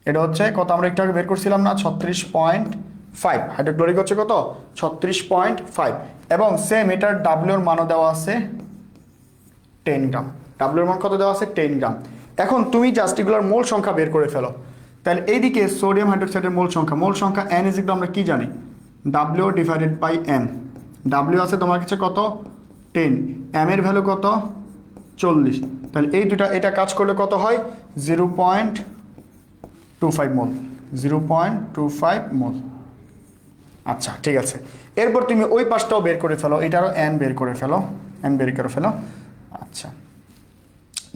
এটা হচ্ছে কত, আমরা একটু আগে বের করছিলাম না, 36.5। হাইড্রোক্লোরিক হচ্ছে কত? 36.5। এবং সেম এটার ডাব্লিউর মানও দেওয়া আছে 10 গ্রাম। ডাব্লিউর মান কত দেওয়া আছে? 10 গ্রাম। এখন তুমি জাস্ট এগুলোর মোল সংখ্যা বের করে ফেলো। তাহলে এইদিকে সোডিয়াম হাইড্রোক্সাইডের মোল সংখ্যা এন ইজ ইকুয়াল, আমরা কি জানি? W divided by N. W আছে তোমার কাছে কত? 10। এম এর ভ্যালু কত? 40। তাহলে এই দুটা, এটা কাজ করলে কত হয়? 0.25 মোল। 0.25 মোল। আচ্ছা, ঠিক আছে। এরপর তুমি ওই পাশটাও বের করে ফেলো, এটারও এন বের করে ফেলো, এন বের করে ফেলো। আচ্ছা,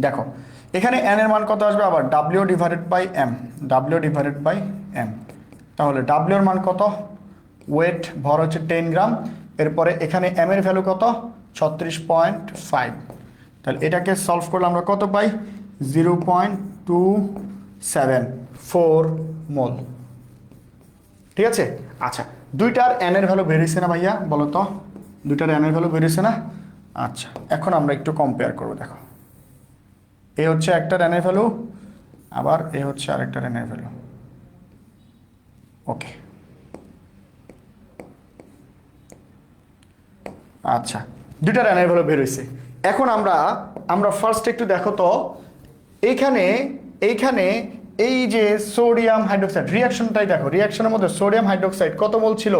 দেখো এখানে এন এর মান কত আসবে? আবার W divided by M, W divided by M. তাহলে ডাব্লিউ এর মান কত? ওয়েট, ভর হচ্ছে 10 গ্রাম। এরপরে এখানে এম এর ভ্যালু কত? 36.5। তাহলে এটাকে সলভ করলে আমরা কত পাই? 0.274 মোল। ঠিক আছে? আচ্ছা, দুইটার এন এর ভ্যালু বেরিয়েছে না ভাইয়া? বলো তো, দুইটার এন এর ভ্যালু বেরিয়েছে না? আচ্ছা, এখন আমরা একটু কম্পেয়ার করবো। দেখো, এ হচ্ছে একটার এন এর ভ্যালু, আবার এ হচ্ছে আরেকটার এন এর ভ্যালু। ওকে, আচ্ছা, দুইটার এন এর ভ্যালু বেরিয়েছে। এখন আমরা ফার্স্ট একটু দেখো তো, এইখানে এই যে সোডিয়াম হাইড্রোক্সাইড রিয়াকশনটাই দেখো, রিয়াকশনের মধ্যে সোডিয়াম হাইড্রোক্সাইড কত মোল ছিল?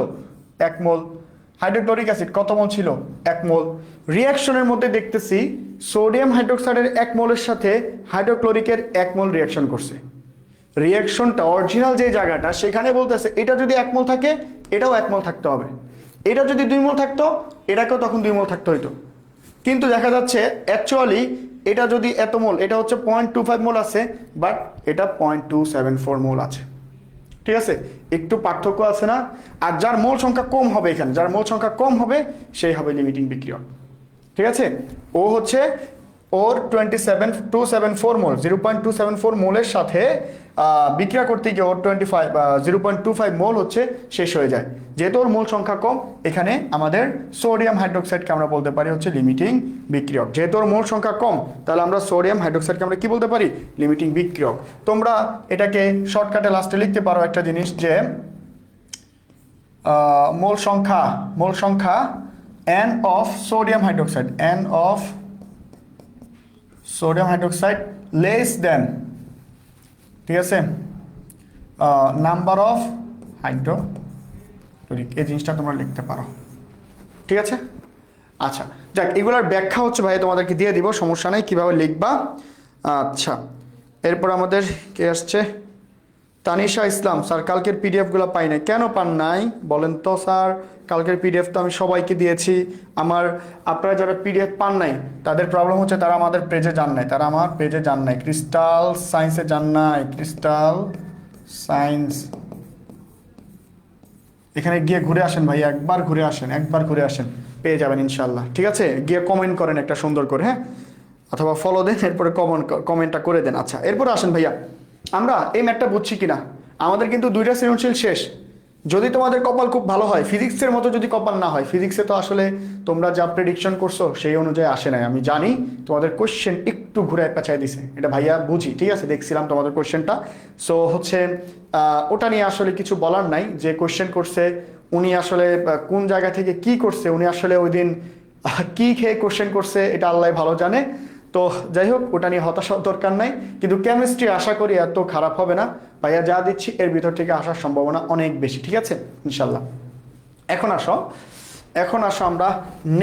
1 মোল। হাইড্রোক্লোরিক অ্যাসিড কত মোল ছিল? 1 মোল। রিয়াকশনের মধ্যে দেখতেছি সোডিয়াম হাইড্রোক্সাইডের 1 মোলের সাথে হাইড্রোক্লোরিকের 1 মোল রিয়াকশন করছে। রিয়াকশনটা অরিজিনাল যে জায়গাটা, সেখানে বলতেছে এটা যদি 1 মোল থাকে, এটাও 1 মোল থাকতে হবে। এটা যদি 2 মোল থাকতো, এটাকেও তখন 2 মোল থাকতে হইতো। কিন্তু দেখা যাচ্ছে অ্যাকচুয়ালি এটা যদি এত মোল, এটা হচ্ছে 0.25 মোল আছে, বাট এটা 0.274 মোল আছে। ঠিক আছে, একটু পার্থক্য আছে না? আর যার মোল সংখ্যা কম হবে, এখানে যার মোল সংখ্যা কম হবে সেই হবে লিমিটিং বিক্রিয়ক। ঠিক আছে, ও হচ্ছে ওর 274 মোল, 0.274 মোলের সাথে বিক্রিয়া করতে গিয়ে ওর 0.25 মোল হচ্ছে শেষ হয়ে যায়। যেহেতু ওর মোল সংখ্যা কম, এখানে আমাদের সোডিয়াম হাইড্রোক্সাইডকে আমরা বলতে পারি হচ্ছে লিমিটিং বিক্রিয়ক। যেহেতু ওর মোল সংখ্যা কম, তাহলে আমরা সোডিয়াম হাইড্রোক্সাইডকে আমরা কি বলতে পারি? লিমিটিং বিক্রিয়ক। তোমরা এটাকে শর্টকাটে লাস্টে লিখতে পারো একটা জিনিস, যে মোল সংখ্যা N of sodium hydroxide, N of sodium hydroxide less than, ঠিক আছে, নাম্বার অফ হাইড্রোক্লোরিক, এই জিনিসটা তোমরা লিখতে পারো। ঠিক আছে, আচ্ছা, যাক, এগুলোর ব্যাখ্যা হচ্ছে ভাই তোমাদেরকে দিয়ে দিব, সমস্যা নেই, কিভাবে লিখবা। আচ্ছা, এরপর আমাদের কে আসছে? তানিশা ইসলাম। স্যার, কালকের পিডিএফগুলো পাই নাই। কেন পান নাই বলেন তো স্যার? কালকের পিডিএফ তো আমি সবাইকে দিয়েছি। আপনারা যারা পিডিএফ পান নাই, তাদের প্রবলেম হচ্ছে তারা আমাদের পেজে যান নাই, ক্রিস্টাল সায়েন্সে যান নাই, ক্রিস্টাল সায়েন্স এখানে গিয়ে ঘুরে আসেন ভাই, একবার ঘুরে আসেন, পেয়ে যাবেন ইনশাল্লাহ। ঠিক আছে, গিয়ে কমেন্ট করেন একটা সুন্দর করে, হ্যাঁ, অথবা ফলো দেন, এরপরে কমেন্টটা করে দেন। আচ্ছা, এরপরে আসেন ভাইয়া, আমরা এই ম্যাথটা বুঝছি কিনা? আমাদের কিন্তু 2টা সৃজনশীল শেষ। যদি তোমাদের কপাল খুব ভালো হয়, ফিজিক্সের মতো যদি কপাল না হয়, ফিজিক্সে তো আসলে তোমরা যা প্রেডিকশন করছো সেই অনুযায়ী আসে নাই, আমি জানি। তোমাদের কোশ্চেন একটু ঘুরে পেঁচায় দিছে, এটা ভাইয়া বুঝি, ঠিক আছে, দেখছিলাম তোমাদের কোশ্চেনটা। সো হচ্ছে ওটা নিয়ে আসলে কিছু বলার নাই। যে কোশ্চেন করছে উনি আসলে কোন জায়গা থেকে কি করছে, উনি আসলে ওই দিন কি খেয়ে কোশ্চেন করছে, এটা আল্লাহ ভালো জানে। তো যাই হোক, ওটা নিয়ে হতাশার দরকার নাই। কিন্তু কেমিস্ট্রি আশা করি এত খারাপ হবে না, ভাইয়া যা দিচ্ছি এর ভিতর থেকে আসার সম্ভাবনা অনেক বেশি। ঠিক আছে, ইনশাল্লাহ। এখন আসো আমরা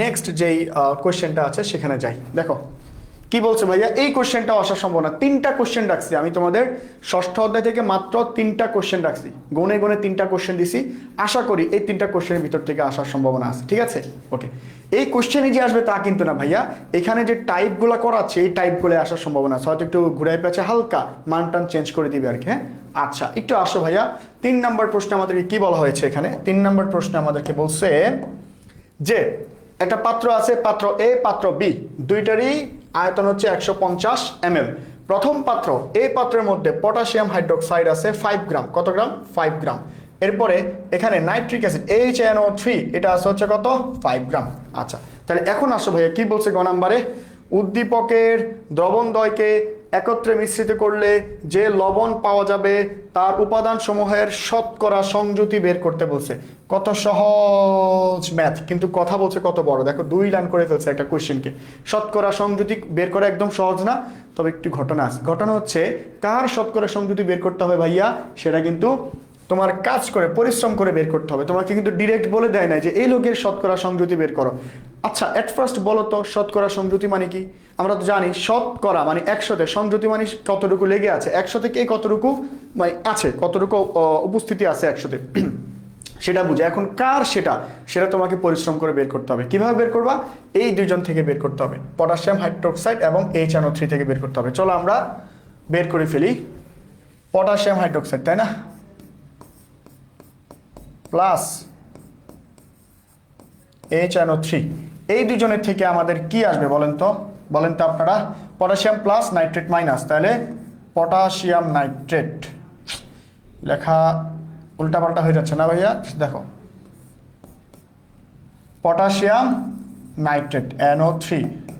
নেক্সট যেই কোশ্চেনটা আছে সেখানে যাই। দেখো কি বলছে ভাইয়া, এই কোশ্চেনটাও আসার সম্ভাবনা। 3টা কোশ্চেন রাখছি আমি তোমাদের, ষষ্ঠ অধ্যায় থেকে মাত্র 3টা কোশ্চেন রাখছি, গুনে 3টা কোশ্চেন দিছি। আশা করি এই 3টা কোশ্চেনের ভিতর থেকে আসার সম্ভাবনা আছে। ঠিক আছে, ওকে। এই কোশ্চেনে যে আসবে তা কিন্তু না ভাইয়া, এখানে যে টাইপগুলো করাচ্ছে এই টাইপগুলো আসার সম্ভাবনা আছে, হয়তো একটু ঘুরাই পেঁচে হালকা মান চেঞ্জ করে দিবে আর কি। হ্যাঁ, আচ্ছা, একটু আসো ভাইয়া। 3 নম্বর প্রশ্নে আমাদেরকে কি বলা হয়েছে? এখানে 3 নম্বর প্রশ্নে আমাদেরকে বলছে যে একটা পাত্র আছে, পাত্র এ পাত্র বি, দুইটারই আয়তন হচ্ছে 150 ml। প্রথম পাত্র, এই পাত্রের মধ্যে পটাশিয়াম হাইড্রোক্সাইড আছে 5 গ্রাম। কত গ্রাম? 5 গ্রাম। এরপরে এখানে নাইট্রিক অ্যাসিড HNO3, এটা আছে হচ্ছে কত? 5 গ্রাম। আচ্ছা, তাহলে এখন আসো ভাইয়া কি বলছে গ নাম্বারে? উদ্দীপকের দ্রবণদ্বয়কে একত্রে মিশ্রিত করলে যে লবণ পাওয়া যাবে তার উপাদান সমূহের শতকরা সংযুতি বের করতে বলছে। কত সহজ ম্যাথ, কিন্তু কথা বলছে কত বড়। দেখো 2 লাইন করে ফেলছে একটা কোশ্চেনকে। শতকরা সংযুতি বের করা একদম সহজ না, তবে একটি ঘটনা আছে। ঘটনা হচ্ছে কার শতকরা সংযুতি বের করতে হবে ভাইয়া, সেটা কিন্তু তোমার কাজ করে পরিশ্রম করে বের করতে হবে। তোমাকে কিন্তু ডিরেক্ট বলে দেয় না যে এই লোকের শতকরা সংযুতি বের করো। আচ্ছা, এট ফার্স্ট বলো তো শতকরা সংযুতি মানে কি? আমরা তো জানি শতকরা মানে 100তে, সংযুতি মানে কতটুকু লেগে আছে 100 থেকে, কতটুকু মানে আছে, কতটুকু উপস্থিতি আছে 100তে, সেটা বুঝে। এখন কার সেটা, সেটা তোমাকে পরিশ্রম করে বের করতে হবে। কিভাবে বের করবা? এই দুইজন থেকে বের করতে হবে, পটাশিয়াম হাইড্রোক্সাইড এবং HNO3 থেকে বের করতে হবে। চলো আমরা বের করে ফেলি। পটাশিয়াম হাইড্রোক্সাইড, তাই না, প্লাস HNO3, এই দুজনের থেকে আমাদের কি আসবে বলেন তো? বলেন তো আপনারা। পটাশিয়াম প্লাস নাইট্রেট মাইনাস, তাহলে পটাশিয়াম নাইট্রেট। লেখা উল্টাপাল্টা হয়ে যাচ্ছে না ভাইয়া? দেখো, পটাশিয়াম নাইট্রেট NO3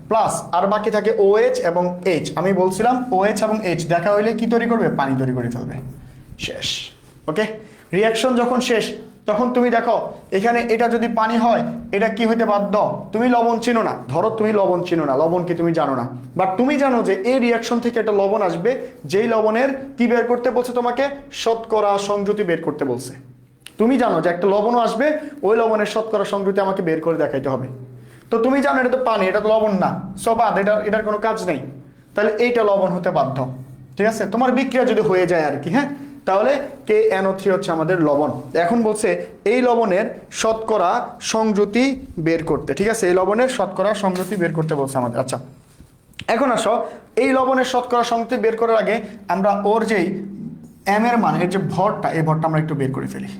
প্লাস, আর বাকি থাকে OH এবং H। আমি বলছিলাম OH এবং H দেখা হইলে কি তৈরি করবে? পানি তৈরি করে ফেলবে। শেষ। ওকে, রিয়াকশন যখন শেষ তখন তুমি দেখো এখানে এটা যদি পানি হয় এটা কি হইতে বাধ্য? তুমি লবণ চিনো না, ধরো তুমি লবণ চিনো না, লবণ কি তুমি জানো না, বাট তুমি জানো যে এই রিয়াকশন থেকে একটা লবণ আসবে, যেই লবণের কি বের করতে বলছে তোমাকে? শতকরা সংযুতি বের করতে বলছে। তুমি জানো যে একটা লবণও আসবে, ওই লবণের শতকরা সংযুতি আমাকে বের করে দেখাইতে হবে। তো তুমি জানো এটা তো পানি, এটা তো লবণ না, সো বাদ, এটার কোনো কাজ নেই। তাহলে এইটা লবণ হতে বাধ্য। ঠিক আছে, তোমার বিক্রিয়া যদি হয়ে যায় আর কি, হ্যাঁ, তাহলে KNO3 হচ্ছে আমাদের লবণ। এখন বলছে এই লবণের শতকরা সংযুতি বের করতে। ঠিক আছে, এই লবণের শতকরা সংযুতি বের করতে বলছে আমাদের। আচ্ছা, এখন আসো এই লবণের শতকরা সংযুতি বের করার আগে আমরা ওর যেই M এর মান, এর যে ভরটা, এই ভরটা আমরা একটু বের করে ফেলি।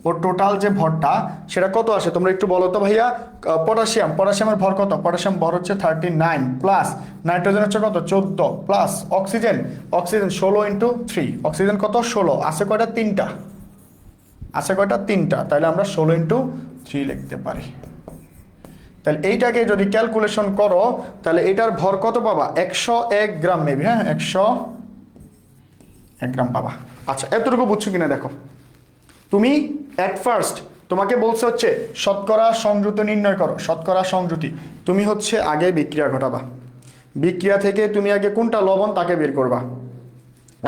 ওর টোটাল যে ভরটা সেটা কত আসে তোমরা একটু বলো তো ভাইয়া। পটাশিয়ামের ভর কত? পটাশিয়াম ভর হচ্ছে 39 প্লাস নাইট্রোজেন হচ্ছে কত? 14 প্লাস অক্সিজেন 16 ইন্টু 3। অক্সিজেন কত? 16। আছে কয়টা? 3টা। আছে কয়টা? 3টা। তাহলে আমরা 16 ইন্টু 3 লিখতে পারি। তাহলে এইটাকে যদি ক্যালকুলেশন করো তাহলে এটার ভর কত পাবা? 101 গ্রাম মেবি, হ্যাঁ 101 গ্রাম পাবা। আচ্ছা, এতটুকু বুঝছো কিনা দেখো। তুমি অ্যাট ফার্স্ট তোমাকে বলছে হচ্ছে শতকরা সংযুতি নির্ণয় করো। শতকরা সংযুতি তুমি হচ্ছে আগে বিক্রিয়া ঘটাবা, বিক্রিয়া থেকে তুমি আগে কোনটা লবণ তাকে বের করবা।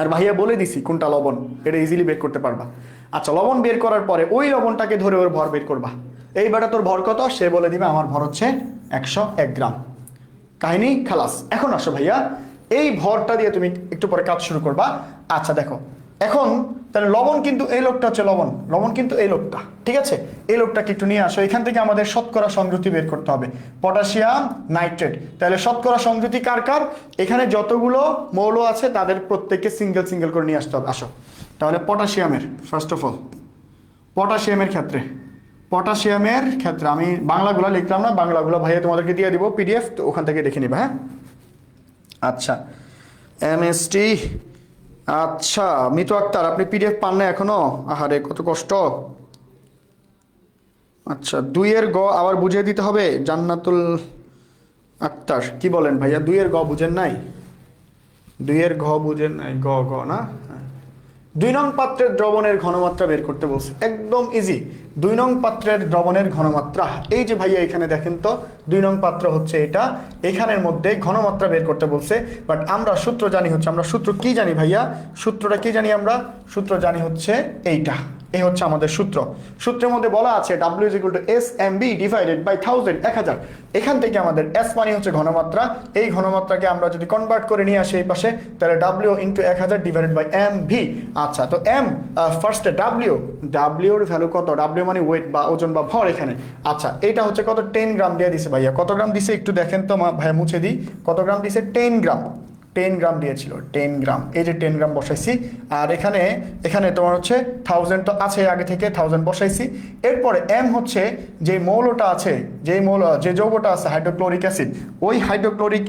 আর ভাইয়া বলে দিছি কোনটা লবণ, এটা ইজিলি বের করতে পারবা। আচ্ছা, লবণ বের করার পরে ওই লবণটাকে ধরে ওর ভর বের করবা। এইবারে তোর ভর কত? সে বলে দিবে আমার ভর হচ্ছে 101 গ্রাম। কাহিনী খালাস। এখন আসো ভাইয়া, এই ভরটা দিয়ে তুমি একটু পরে কাজ শুরু করবা। আচ্ছা দেখো, এখন তাহলে লবণ কিন্তু এই লোকটা হচ্ছে লবণ কিন্তু এই লোকটা। ঠিক আছে, এই লোকটাকে একটু নিয়ে আসো। এখান থেকে আমাদের শতকরা সংযুতি বের করতে হবে, পটাশিয়াম নাইট্রেট। তাহলে শতকরা সংযুতি কার কার? এখানে যতগুলো মৌল আছে তাদের প্রত্যেককে সিঙ্গেল সিঙ্গেল করে নিয়ে আসতে হবে। আসো তাহলে পটাশিয়ামের, ফার্স্ট অফ অল পটাশিয়ামের ক্ষেত্রে আমি বাংলাগুলো লিখলাম না, বাংলাগুলো ভাইয়া তোমাদেরকে দিয়ে দিব PDF, তো ওখান থেকে দেখে নিবা। হ্যাঁ, আচ্ছা, MST। আচ্ছা মিতু আক্তার, আপনি PDF পান না এখনো? আহারে কত কষ্ট। আচ্ছা, 2 এর গ আবার বুঝিয়ে দিতে হবে। জান্নাতুল আক্তার, কি বলেন ভাইয়া? 2 এর গ বুঝেন নাই? 2 এর ঘ বুঝেন নাই? গ না। 2 নং পাত্রের দ্রবণের ঘনমাত্রা বের করতে বলছে, একদম ইজি। 2 নং পাত্রের দ্রবণের ঘনমাত্রা, এই যে ভাইয়া এখানে দেখেন তো 2 নং পাত্র হচ্ছে এটা, এখানের মধ্যে ঘনমাত্রা বের করতে বলছে। বাট আমরা সূত্র জানি হচ্ছে, আমরা সূত্র কি জানি ভাইয়া? সূত্রটা কি জানি আমরা? সূত্র জানি হচ্ছে এইটা, এই হচ্ছে আমাদের সূত্র। সূত্রের মধ্যে বলা আছে W = SMB ডিভাইডেড বাই 1000। এখান থেকে আমাদের S মানে হচ্ছে ঘনমাত্রা, এই ঘনমাত্রাকে আমরা যদি কনভার্ট করে নিয়ে আসি এই পাশে, তাহলে W × 1000 ডিভাইডেড বাই MV। আচ্ছা, তো M ফার্স্টে W এর ভ্যালু কত? W মানে ওয়েট বা ওজন বা ভর এখানে। আচ্ছা, এটা হচ্ছে কত? 10 গ্রাম দিয়ে দিছে ভাইয়া। কত গ্রাম দিছে একটু দেখেন তো ভাইয়া, মুছে দিই। কত গ্রাম দিছে? 10 গ্রাম। 10 গ্রাম দিয়েছিল, 10 গ্রাম, এই যে 10 গ্রাম বসাইছি। আর এখানে এখানে তোমার হচ্ছে 1000 তো আছে আগে থেকে, 1000 বসাইছি। এরপরে এম হচ্ছে যে মৌলটা আছে, যে যৌগটা আছে হাইড্রোক্লোরিক অ্যাসিড, ওই হাইড্রোক্লোরিক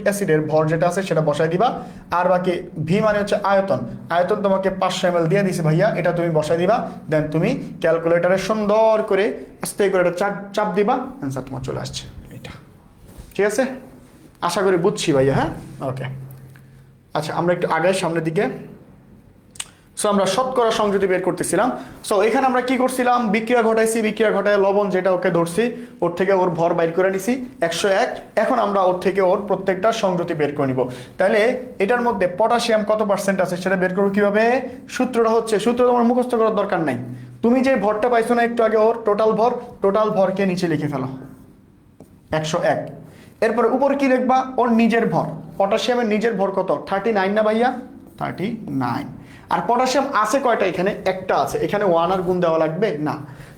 অ্যাসিডের ভর যেটা আছে সেটা বসাই দিবা। আর বাকি ভি মানে হচ্ছে আয়তন, আয়তন তোমাকে 500 ml দিয়ে দিছি ভাইয়া, এটা তুমি বসাই দিবা। দেন তুমি ক্যালকুলেটারে সুন্দর করে আস্তে করে একটা চাপ দিবা, অ্যান্সার তোমার চলে আসছে এটা। ঠিক আছে, আশা করি বুঝছি ভাইয়া। হ্যাঁ, ওকে। আচ্ছা, আমরা একটু আগে সামনের দিকে। সো আমরা শতকরা সংযুতি বের করতেছিলাম। সো এখানে আমরা কি করছিলাম, বিক্রিয়া ঘটাইছি, বিক্রিয়া ঘটায় লবণ যেটা ওকে ধরছি, ওর থেকে ওর ভর বাইর করে নিছি 101। এখন আমরা ওর থেকে ওর প্রত্যেকটা সংযুতি বের করে নিব। তাহলে এটার মধ্যে পটাশিয়াম কত পার্সেন্ট আছে সেটা বের করবো কিভাবে? সূত্রটা হচ্ছে, সূত্র তোমার মুখস্থ করার দরকার নাই, তুমি যে ভরটা পাইছো না একটু আগে, ওর টোটাল ভরকে নিচে লিখে ফেলো 101। এরপরে উপর কি লিখবা? ওর নিজের ভর, পটাশিয়ামের নিজের ভর কত? 39 না ভাইয়া? 39। আর পটাশিয়াম আছে কয়টা? এখানে একটা আছে, এখানে 1 আর গুণ দেওয়া লাগবে না,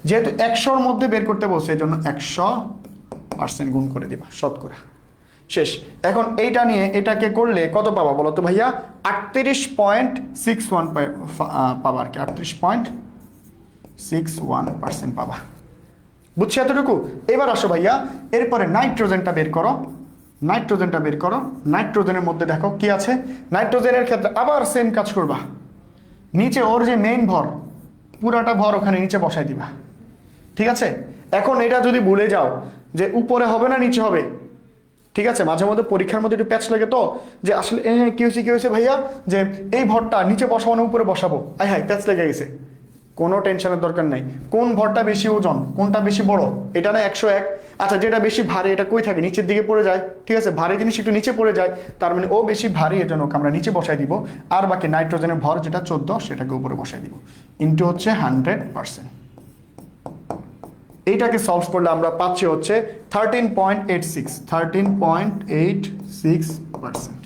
যেহেতু 100-র মধ্যে বের করতে বলছে এই জন্য 100% গুণ করে দিবা, শতকরা। শেষ। এখন এইটা নিয়ে এটাকে করলে কত পাবা বলো তো ভাইয়া? 38.61 পাবা আর কি, 38.61% পাবা। বুঝছি এতটুকু? এবার আসো ভাইয়া, এরপরে নাইট্রোজেনটা বের করো। নাইট্রোজেনের মধ্যে দেখো কি আছে। নাইট্রোজেনের ক্ষেত্রে আবার সেম কাজ করবা, নিচে ওর যে মেইন ভর, পুরাটা ভর ওখানে নিচে বসাই দিবা। ঠিক আছে? এখন এটা যদি ভুলে যাও যে উপরে হবে না নিচে হবে, ঠিক আছে, মাঝে মধ্যে পরীক্ষার মধ্যে একটু প্যাচ লাগে তো, যে আসলে কি হয়েছে ভাইয়া, যে এই ভরটা নিচে বসাবো না উপরে বসাবো, হাই প্যাচ লেগে গেছে। কোনো টেনশনের দরকার নাই। কোন ভরটা বেশি ওজন, কোনটা বেশি বড়, এটা না 101। আচ্ছা, যেটা বেশি ভারী এটা কই থাকে? নিচের দিকে পড়ে যায়। ঠিক আছে, ভারী জিনিস একটু নিচে পড়ে যায়, তার মানে ও বেশি ভারী, এর জন্য আমরা নিচে বসাই দিব। আর বাকি নাইট্রোজেনের ভর যেটা 14 সেটাকে উপরে বসাই দিব, ইন্টু হচ্ছে 100%। এইটাকে সলভ করলে আমরা পাচ্ছি হচ্ছে 13.86%।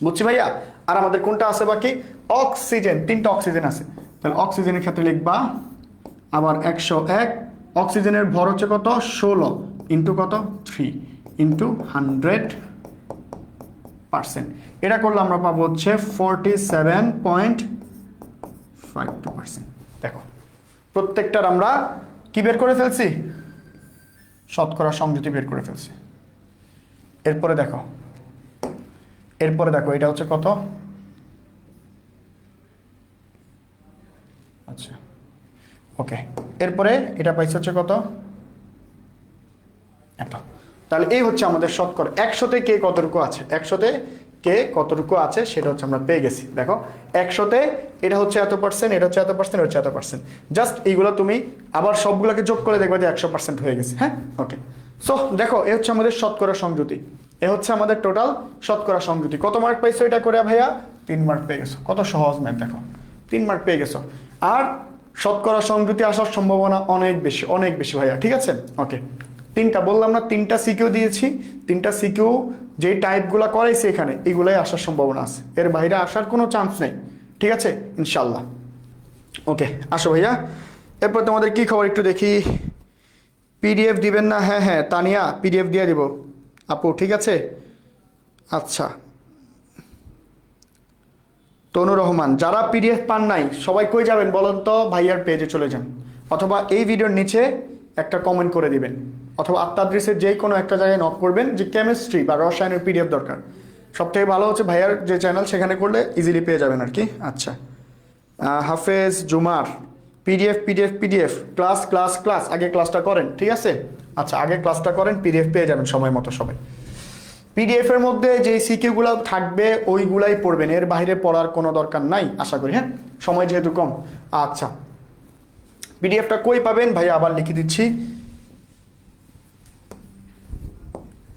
বুঝছি ভাইয়া? আর আমাদের কোনটা আছে বাকি? অক্সিজেন, 3টা অক্সিজেন আছে। তাহলে অক্সিজেনের ক্ষেত্রে লিখবা আবার 101। অক্সিজেনের ভর হচ্ছে কত? 16 ইন্টু কত? 3 ইন্টু 100%। এটা করলে আমরা পাবো হচ্ছে 47.52%। দেখো, প্রত্যেকটার আমরা কি বের করে ফেলছি? শতকরা সংযুতি বের করে ফেলছি। এরপরে দেখো এটা হচ্ছে কত? আচ্ছা, ওকে। এরপরে এটা পাইছে হচ্ছে কত? এত। তাহলে এই হচ্ছে আমাদের শতকরা। 100-তে কে কতটুকু আছে, 100-তে কে কতটুকু আছে সেটা হচ্ছে আমরা পেয়ে গেছি। দেখো, 100-তে এটা হচ্ছে এত পার্সেন্ট, এটা হচ্ছে এত পার্সেন্ট, এটা হচ্ছে এত পার্সেন্ট। জাস্ট এইগুলো তুমি আবার সবগুলোকে যোগ করে দেখবে যে 100% হয়ে গেছে। হ্যাঁ, ওকে। সো দেখো, এ হচ্ছে আমাদের শতকরা সংযুতি, এ হচ্ছে আমাদের টোটাল শতকরা সংযুতি। কত মার্ক পাইছো এটা করে ভাইয়া? 3 মার্ক পেয়ে গেছো। কত সহজ ম্যাথ দেখো, 3 মার্ক পেয়ে গেছো। আর শতকরা সংযুতি আসার সম্ভাবনা অনেক বেশি ভাইয়া। ঠিক আছে, ওকে। 3টা বললাম না, 3টা সিকিউ দিয়েছি, 3টা সিকিউ যে টাইপগুলো করাইছি এখানে এইগুলাই আসার সম্ভাবনা আছে, এর বাইরে আসার কোনো চান্স নেই। ঠিক আছে, ইনশাল্লাহ। ওকে, আসো ভাইয়া। এরপর তোমাদের কি খবর একটু দেখি। পিডিএফ দিবেন না? হ্যাঁ, তানিয়া পিডিএফ দিয়ে দিব আপু। ঠিক আছে, আচ্ছা। তনু রহমান, যারা পিডিএফ পান নাই সবাই কই যাবেন বলেন তো? ভাইয়ার পেজে চলে যান, অথবা এই ভিডিওর নিচে একটা কমেন্ট করে দিবেন, অথবা আত্মাদ্রিসের যে কোনো একটা জায়গায় নক করবেন যে কেমিস্ট্রি বা রসায়নের পিডিএফ দরকার। সব থেকে ভালো হচ্ছে ভাইয়ার যে চ্যানেল, সেখানে করলে ইজিলি পেয়ে যাবেন আর কি। আচ্ছা, হাফেজ জুমার, পিডিএফ ক্লাস আগে ক্লাসটা করেন। ঠিক আছে, আচ্ছা, আগে ক্লাসটা করেন, পিডিএফ পেয়ে যাবেন সময় মতো সবাই। পিডিএফ এর মধ্যে যে সিকিউগুলো থাকবে ওইগুলাই পড়বেন, এর বাইরে পড়ার কোনো দরকার নাই আশা করি। হ্যাঁ, সময় যেহেতু কম। আচ্ছা, পিডিএফটা কই পাবেন ভাই? আবার লিখে দিচ্ছি,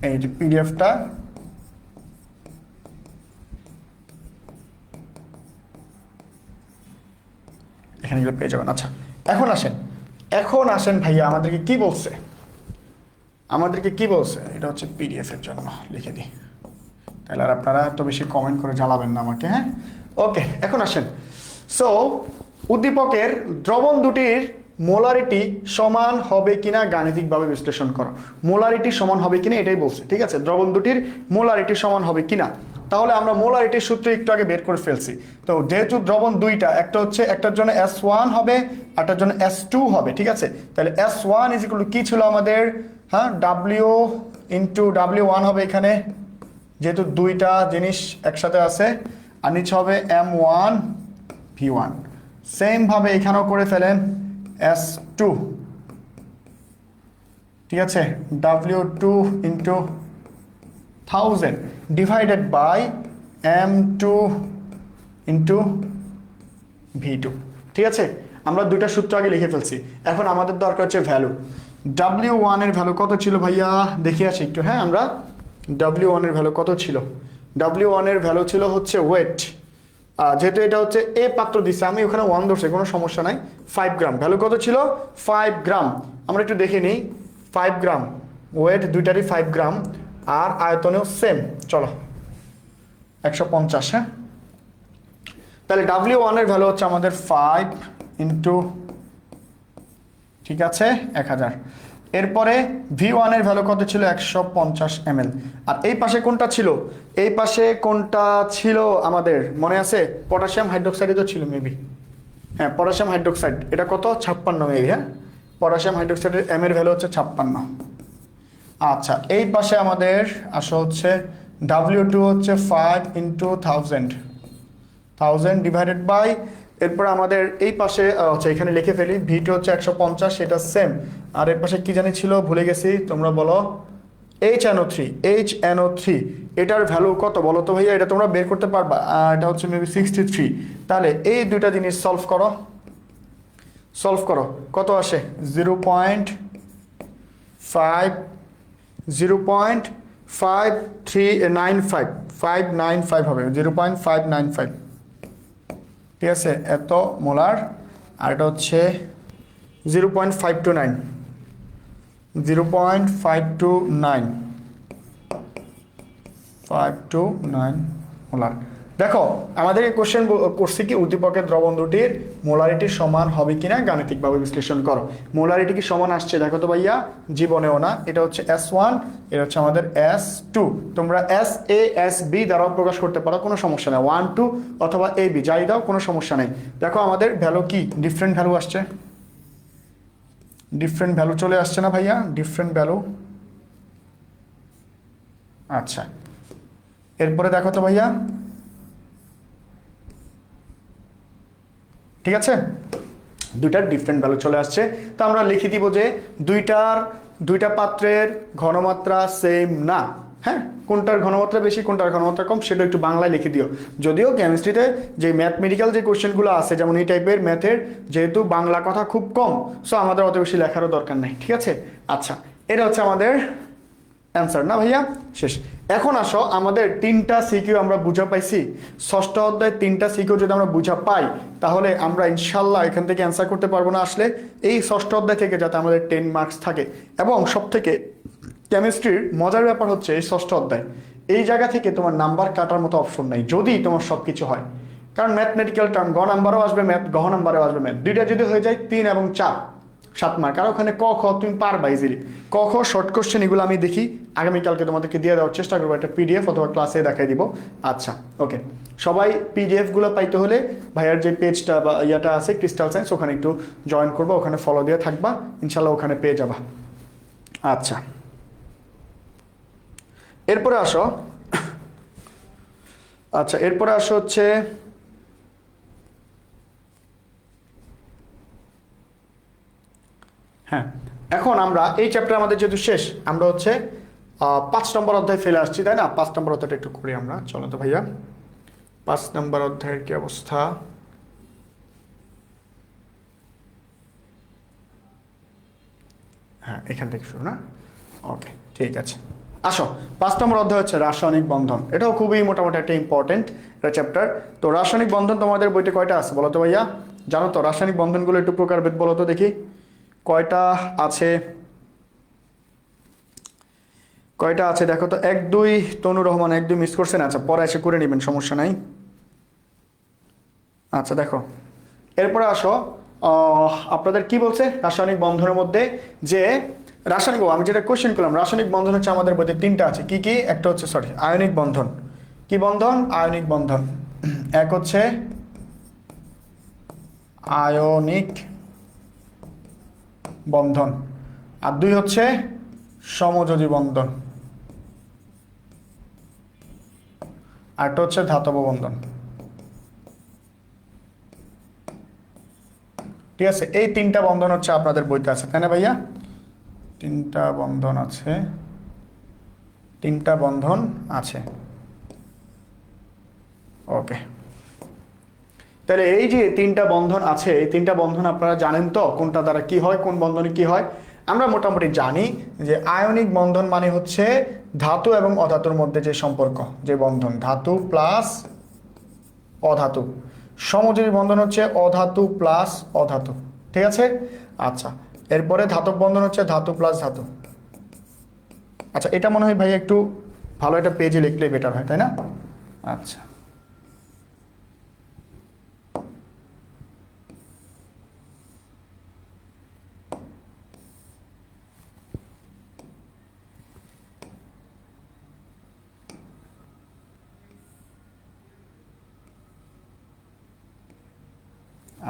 এই যে পিডিএফটা এখানে গেলে পেয়ে যাবেন। আচ্ছা, এখন আসেন ভাইয়া, আমাদেরকে কি বলছে? এটা হচ্ছে পিডিএফ এর জন্য লিখে দিই, তাহলে আর আপনারা এত বেশি কমেন্ট করে জ্বালাবেন না আমাকে। হ্যাঁ, ওকে। এখন আসেন। সো উদ্দীপকের দ্রবণ দুটির মোলারিটি সমান হবে কিনা গাণিতিকভাবে বিশ্লেষণ করো। মোলারিটি সমান হবে কিনা এটাই বলছে, ঠিক আছে, দ্রবণ দুটির মোলারিটি সমান হবে কিনা। তাহলে আমরা মোলারিটির সূত্র একটু আগে বের করে ফেলছি। তো যেহেতু দ্রবণ দুইটা, একটা হচ্ছে একটার জন্য S1 হবে, একটার জন্য S2 হবে, ঠিক আছে, তাহলে S1 ইজ ইকুয়াল টু কি ছিল আমাদের, হ্যাঁ, W ইন্টু W1 হবে এখানে, যেহেতু দুইটা জিনিস একসাথে আছে, আর নিচে হবে M1 V1। সেম ভাবে এখানেও করে ফেলেন S2, ঠিক আছে, W2 into 1000 divided by M2 into V2, ঠিক আছে। আমরা দুইটা সূত্র আগে লিখে ফেলছি। এখন আমাদের দরকার হচ্ছে ভ্যালু। W1 এর ভ্যালু কত ছিল ভাইয়া, দেখে আসি একটু। হ্যাঁ, আমরা W1 এর ভ্যালু কত ছিল, W1 এর ভ্যালু ছিল হচ্ছে ওয়েট, যেহেতু এটা হচ্ছে এ পাত্র দিচ্ছে, আমি ওখানে 1 ধরছি, কোনো সমস্যা নাই। 5 গ্রাম ভ্যালু কত ছিল, 5 গ্রাম। আমরা একটু দেখে নিই, 5 গ্রাম ওয়েট দুইটারই 5 গ্রাম, আর আয়তনেও সেম, চলো 150। হ্যাঁ, তাহলে W1 এর ভ্যালু হচ্ছে আমাদের 5 ইন্টু, ঠিক আছে, 1000। এরপরে V1 এর ভ্যালু কত ছিল, 150 ml। আর এই পাশে কোনটা ছিল, এই পাশে কোনটা ছিল আমাদের মনে আছে, পটাশিয়াম হাইড্রোক্সাইড তো ছিল মেবি, হ্যাঁ, পটাশিয়াম হাইড্রোক্সাইড, এটা কত, 56 মেবি। হ্যাঁ, পটাশিয়াম হাইড্রোক্সাইডের এম এর ভ্যালু হচ্ছে 56। আচ্ছা, এই পাশে আমাদের আসা হচ্ছে W2 হচ্ছে 5 ইন্টু 1000 ডিভাইডেড বাই, এরপর আমাদের এই পাশে হচ্ছে এখানে লিখে ফেলি, V2 হচ্ছে 150, সেটা সেম। আর এর পাশে কি জানি ছিল, ভুলে গেছি, তোমরা বলো, HNO3, এটার ভ্যালু কত বলো তো ভাইয়া, এটা তোমরা বের করতে পারবা, এটা হচ্ছে মেবি 63। তাহলে এই দুইটা জিনিস সলভ করো, কত আসে, 0.595 হবে, 0.595, ঠিক আছে, এত মোলার। আর এটা হচ্ছে 0.529 মোলার। দেখো আমাদের কোশ্চেন করছি কি, উদ্দীপকের দ্রবণ দুটির মোলারিটি সমান হবে কিনা গাণিতিকভাবে বিশ্লেষণ করো। মোলারিটি কি সমান আসছে, দেখো তো ভাইয়া, জীবনেও না। এটা হচ্ছে S1, এটা হচ্ছে আমাদের S2। তোমরা SA SB দ্বারাও প্রকাশ করতে পারো, কোনো সমস্যা নেই, 1 2 অথবা AB যাই দাও, কোনো সমস্যা নেই। দেখো আমাদের ভ্যালু কি, ডিফারেন্ট ভ্যালু আসছে, ডিফারেন্ট ভ্যালু চলে আসছে না ভাইয়া, ডিফারেন্ট ভ্যালু। আচ্ছা, এরপরে দেখো তো ভাইয়া, ঠিক আছে, দুইটার ডিফারেন্ট ভ্যালু চলে আসছে। তো আমরা লিখে দিব যে দুইটা পাত্রের ঘনমাত্রা সেম না। হ্যাঁ, কোনটার ঘনমাত্রা বেশি কোনটার ঘনমাত্রা কম সেটা একটু বাংলায় লিখে দিও। যদিও কেমিস্ট্রিতে যে ম্যাথমেটিক্যাল যে কোশ্চেনগুলো আছে, যেমন এই টাইপের ম্যাথের, যেহেতু বাংলা কথা খুব কম, সো আমাদের অত বেশি লেখারও দরকার নেই, ঠিক আছে। আচ্ছা, এটা হচ্ছে আমাদের অ্যান্সার না ভাইয়া, শেষ। এখন আসো, আমাদের 3টা সিকিউ আমরা বুঝা পাইছি। ষষ্ঠ অধ্যায় 3টা সিকিউ যদি আমরা বুঝা পাই, তাহলে আমরা ইনশাল্লাহ এখান থেকে অ্যান্সার করতে পারবো না। আসলে এই ষষ্ঠ অধ্যায় থেকে যাতে আমাদের 10 মার্কস থাকে। এবং সব থেকে কেমিস্ট্রির মজার ব্যাপার হচ্ছে, এই ষষ্ঠ অধ্যায় এই জায়গা থেকে তোমার নাম্বার কাটার মতো অপশন নাই, যদি তোমার সব কিছু হয়। কারণ ম্যাথমেটিক্যাল টার্ম গ নাম্বারও আসবে ম্যাথ, গহ নাম্বারও আসবে ম্যাথ, দুইটা যদি হয়ে যায় 3 এবং 4 7 মার্ক। আর ওখানে ক খ তুমি পারবা ইজিলি। ক খ শর্ট কোশ্চেন এগুলো আমি দেখি, আগামীকালকে তোমাদেরকে দিয়ে দেওয়ার চেষ্টা করবো, একটা PDF অথবা ক্লাসে দেখাই দিব। আচ্ছা, ওকে, সবাই PDF গুলো পাইতে হলে ভাইয়ার যে পেজটা বা ইয়াটা আছে ক্রিস্টাল সায়েন্স, ওখানে একটু জয়েন করবো, ওখানে ফলো দিয়ে থাকবা, ইনশাল্লাহ ওখানে পেয়ে যাবা। আচ্ছা, এরপরে আসো, হচ্ছে হ্যাঁ, এখন আমরা এই চ্যাপ্টার আমাদের যেহেতু শেষ, আমরা হচ্ছে 5 নম্বর অধ্যায় ফেলে আসছি, তাই না। 5 নম্বর অধ্যায়টা একটু করি আমরা, চলো তো ভাইয়া। 5 নম্বর অধ্যায়ের কি অবস্থা, হ্যাঁ, এখান থেকে শুরু না, ওকে, ঠিক আছে। আসো, 5 নম্বর অধ্যায় হচ্ছে রাসায়নিক বন্ধন। এটাও খুবই মোটামুটি একটা ইম্পর্টেন্ট একটা চ্যাপ্টার। তো রাসায়নিক বন্ধন তোমাদের বইতে কয়টা আছে বলো তো ভাইয়া, জানো তো? রাসায়নিক বন্ধনগুলো একটু প্রকারভেদ বলো তো দেখি, কয়টা আছে, দেখো তো। 1 2 তনু রহমান 1 2 মিস করছেন, আচ্ছা পরে এসে করে নেবেন, সমস্যা নাই। আচ্ছা দেখো, এরপরে আসো, আপনাদের কি বলছে রাসায়নিক বন্ধনের মধ্যে যে রাসায়নিক, আমি যেটা কোশ্চেন করলাম, রাসায়নিক বন্ধন হচ্ছে আমাদের বইতে তিনটা আছে। কি কি? একটা হচ্ছে আয়নিক বন্ধন। কি বন্ধন? আয়নিক বন্ধন। এক হচ্ছে আয়নিক বন্ধন, আর দুই হচ্ছে সমযোজী বন্ধন, আর একটা হচ্ছে ধাতব বন্ধন। ঠিক আছে, এই তিনটা বন্ধন হচ্ছে আপনাদের বইতে আছে, তাই না ভাইয়া? তিনটা বন্ধন আছে, তিনটা বন্ধন আছে। ওকে, তাহলে এই যে তিনটা বন্ধন আছে, এই তিনটা বন্ধন আপনারা জানেন তো কোনটা দ্বারা কি হয়, কোন বন্ধনে কি হয়? আমরা মোটামুটি জানি যে আয়নিক বন্ধন মানে হচ্ছে ধাতু এবং অধাতুর মধ্যে যে সম্পর্ক, যে বন্ধন, ধাতু প্লাস অধাতু। সমযোজী বন্ধন হচ্ছে অধাতু প্লাস অধাতু। ঠিক আছে, আচ্ছা। এরপরে ধাতব বন্ধন হচ্ছে ধাতু প্লাস ধাতু। আচ্ছা, এটা মনে হয় ভাই একটু ভালো একটা পেজে লিখলে বেটার হয়, তাই না? আচ্ছা,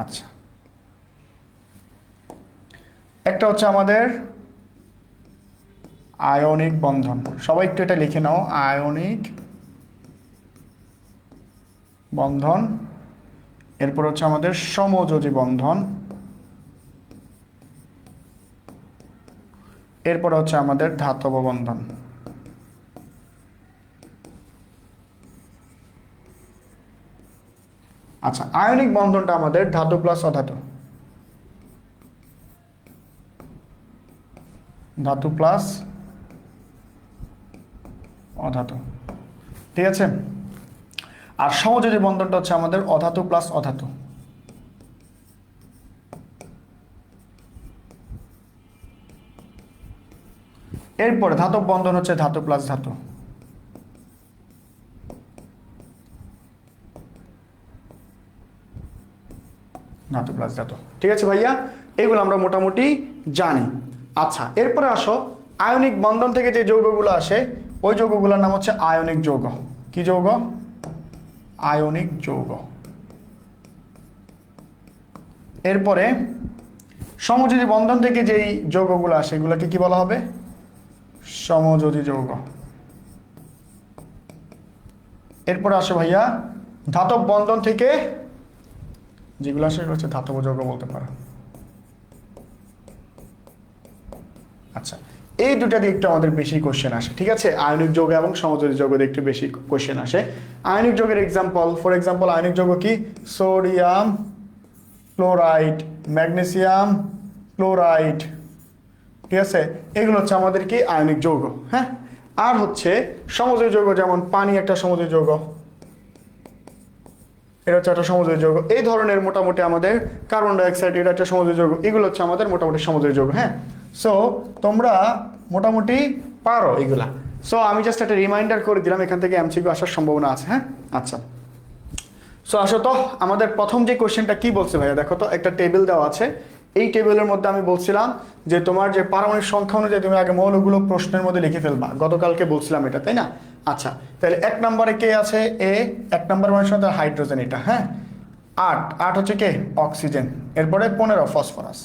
আচ্ছা। একটা হচ্ছে আমাদের আয়নিক বন্ধন, সবাই একটু এটা লিখে নাও, আয়নিক বন্ধন। এরপর হচ্ছে আমাদের সমযোজী বন্ধন। এরপর হচ্ছে আমাদের ধাতব বন্ধন। আচ্ছা, আয়নিক বন্ধনটা আমাদের ধাতু প্লাস অধাতু, ধাতু প্লাস অধাতু। ঠিক আছে, আর সমযোজী বন্ধনটা হচ্ছে আমাদের অধাতু প্লাস অধাতু। এরপরে ধাতব বন্ধন হচ্ছে ধাতু প্লাস ধাতু। ধাতু প্লাস ধাতু। ঠিক আছে ভাইয়া, এগুলো আমরা মোটামুটি জানি। আচ্ছা, এরপরে আসো, আয়নিক বন্ধন থেকে যে যৌগগুলো আসে ওই যৌগগুলোর নাম হচ্ছে আয়নিক যৌগ। কি যৌগ? আয়নিক যৌগ। এরপরে সমযোজী বন্ধন থেকে যেই যৌগগুলো আসে এগুলোকে কি বলা হবে? সমযোজী যৌগ। এরপরে আসে ভাইয়া ধাতব বন্ধন থেকে যেগুলো আসে সেগুলো হচ্ছে ধাতব যৌগ বলতে পারো। আচ্ছা, এই দুটা দিয়ে একটু আমাদের বেশি কোশ্চেন আসে। ঠিক আছে, আয়নিক যৌগ এবং সমযোজী যৌগ দিয়ে একটু বেশি কোশ্চেন আসে। আয়নিক যৌগের এক্সাম্পল, ফর এক্সাম্পল আয়নিক যৌগ কি? Sodium chloride, magnesium chloride. ঠিক আছে, এগুলো হচ্ছে আমাদের কি? আয়নিক যৌগ। হ্যাঁ, আর হচ্ছে সমযোজী যৌগ, যেমন পানি একটা সমযোজী যৌগ, এটা হচ্ছে একটা সমযোজী যৌগ। এই ধরনের মোটামুটি আমাদের কার্বন ডাইঅক্সাইড, এটা একটা সমযোজী যৌগ। এগুলো হচ্ছে আমাদের মোটামুটি সমযোজী যৌগ। হ্যাঁ, সো তোমরা মোটামুটি পারো এগুলা। সো আমি জাস্ট একটা রিমাইন্ডার করে দিলাম, এখান থেকে এমসিকিউ আসার সম্ভাবনা আছে। হ্যাঁ, আচ্ছা। সো আসো তো, আমাদের প্রথম যে কোশ্চেনটা কি বলছে ভাইয়া, দেখো তো, একটা টেবিল দেওয়া আছে। এই টেবিলের মধ্যে আমি বলছিলাম যে তোমার যে পারমাণবিক সংখ্যা অনুযায়ী তুমি আগে মৌলগুলো প্রশ্নের মধ্যে লিখে ফেলবা, গতকালকে বলছিলাম এটা, তাই না? আচ্ছা, তাহলে 1 নম্বরে কে আছে? এ। 1 নম্বর মানে তার হাইড্রোজেন, এটা। হ্যাঁ, 8 হচ্ছে কে? অক্সিজেন। এরপরে 15 ফসফরাস।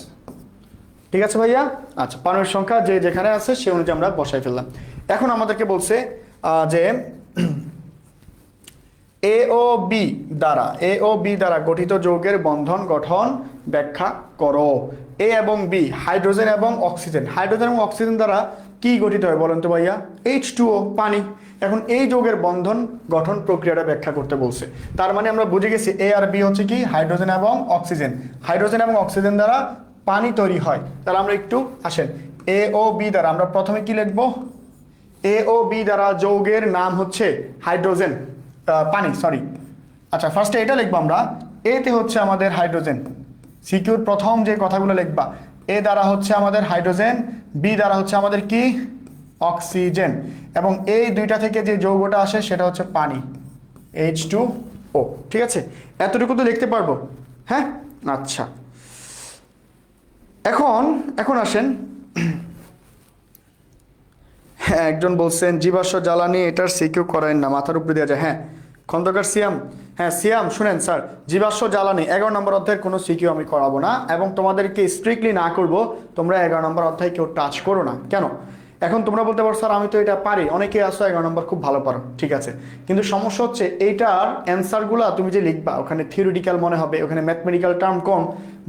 ঠিক আছে ভাইয়া? আচ্ছা, পারমাণবিক সংখ্যা যে যেখানে আছে সে অনুযায়ী আমরা বসাই ফেললাম। এখন আমাদেরকে বলছে যে এ ও বি দ্বারা গঠিত যৌগের বন্ধন গঠন ব্যাখ্যা করো। এ এবং বি, হাইড্রোজেন এবং অক্সিজেন। হাইড্রোজেন এবং অক্সিজেন দ্বারা কি গঠিত হয় বলেন তো ভাইয়া? H2O, পানি। এখন এই যৌগের বন্ধন গঠন প্রক্রিয়াটা ব্যাখ্যা করতে বলছে। তার মানে আমরা বুঝে গেছি এ আর বি হচ্ছে কি? হাইড্রোজেন এবং অক্সিজেন। হাইড্রোজেন এবং অক্সিজেন দ্বারা পানি তৈরি হয়। তাহলে আমরা একটু আসেন, এ ও বি দ্বারা আমরা প্রথমে কি লিখবো? এ ও বি দ্বারা যৌগের নাম হচ্ছে হাইড্রোজেন, পানি, সরি। আচ্ছা, ফার্স্টে এটা লিখবো আমরা, এতে হচ্ছে আমাদের হাইড্রোজেন। সিকিউর প্রথম যে কথাগুলো লিখবা, এ দ্বারা হচ্ছে আমাদের হাইড্রোজেন, বি দ্বারা হচ্ছে আমাদের কি? অক্সিজেন। এবং এই দুইটা থেকে যে যৌগটা আসে সেটা হচ্ছে পানি, H2O। ঠিক আছে, এতটুকু তো লিখতে পারবো। হ্যাঁ, আচ্ছা। এখন এখন আসেন, হ্যাঁ একজন বলছেন জীবাশ্ম জ্বালানি এটার সিকিউ করেন না, মাথার উপরে দেওয়া যায়। হ্যাঁ খন্দকার সিয়াম, হ্যাঁ সিয়াম শুনেন স্যার, জীবাশ্ম জ্বালানি 11 নম্বর অধ্যায়ের কোনো সিকিউ আমি করাবো না, এবং তোমাদেরকে স্ট্রিক্টলি না করব তোমরা 11 নম্বর অধ্যায় কেউ টাচ করো না। কেন? এখন তোমরা বলতে পারো স্যার আমি তো এটা পারি, অনেকে আসো 11 নম্বর খুব ভালো পারো, ঠিক আছে, কিন্তু সমস্যা হচ্ছে এইটার অ্যান্সারগুলো তুমি যে লিখবা ওখানে থিওরিটিক্যাল মনে হবে, ওখানে ম্যাথমেটিক্যাল টার্ম কম,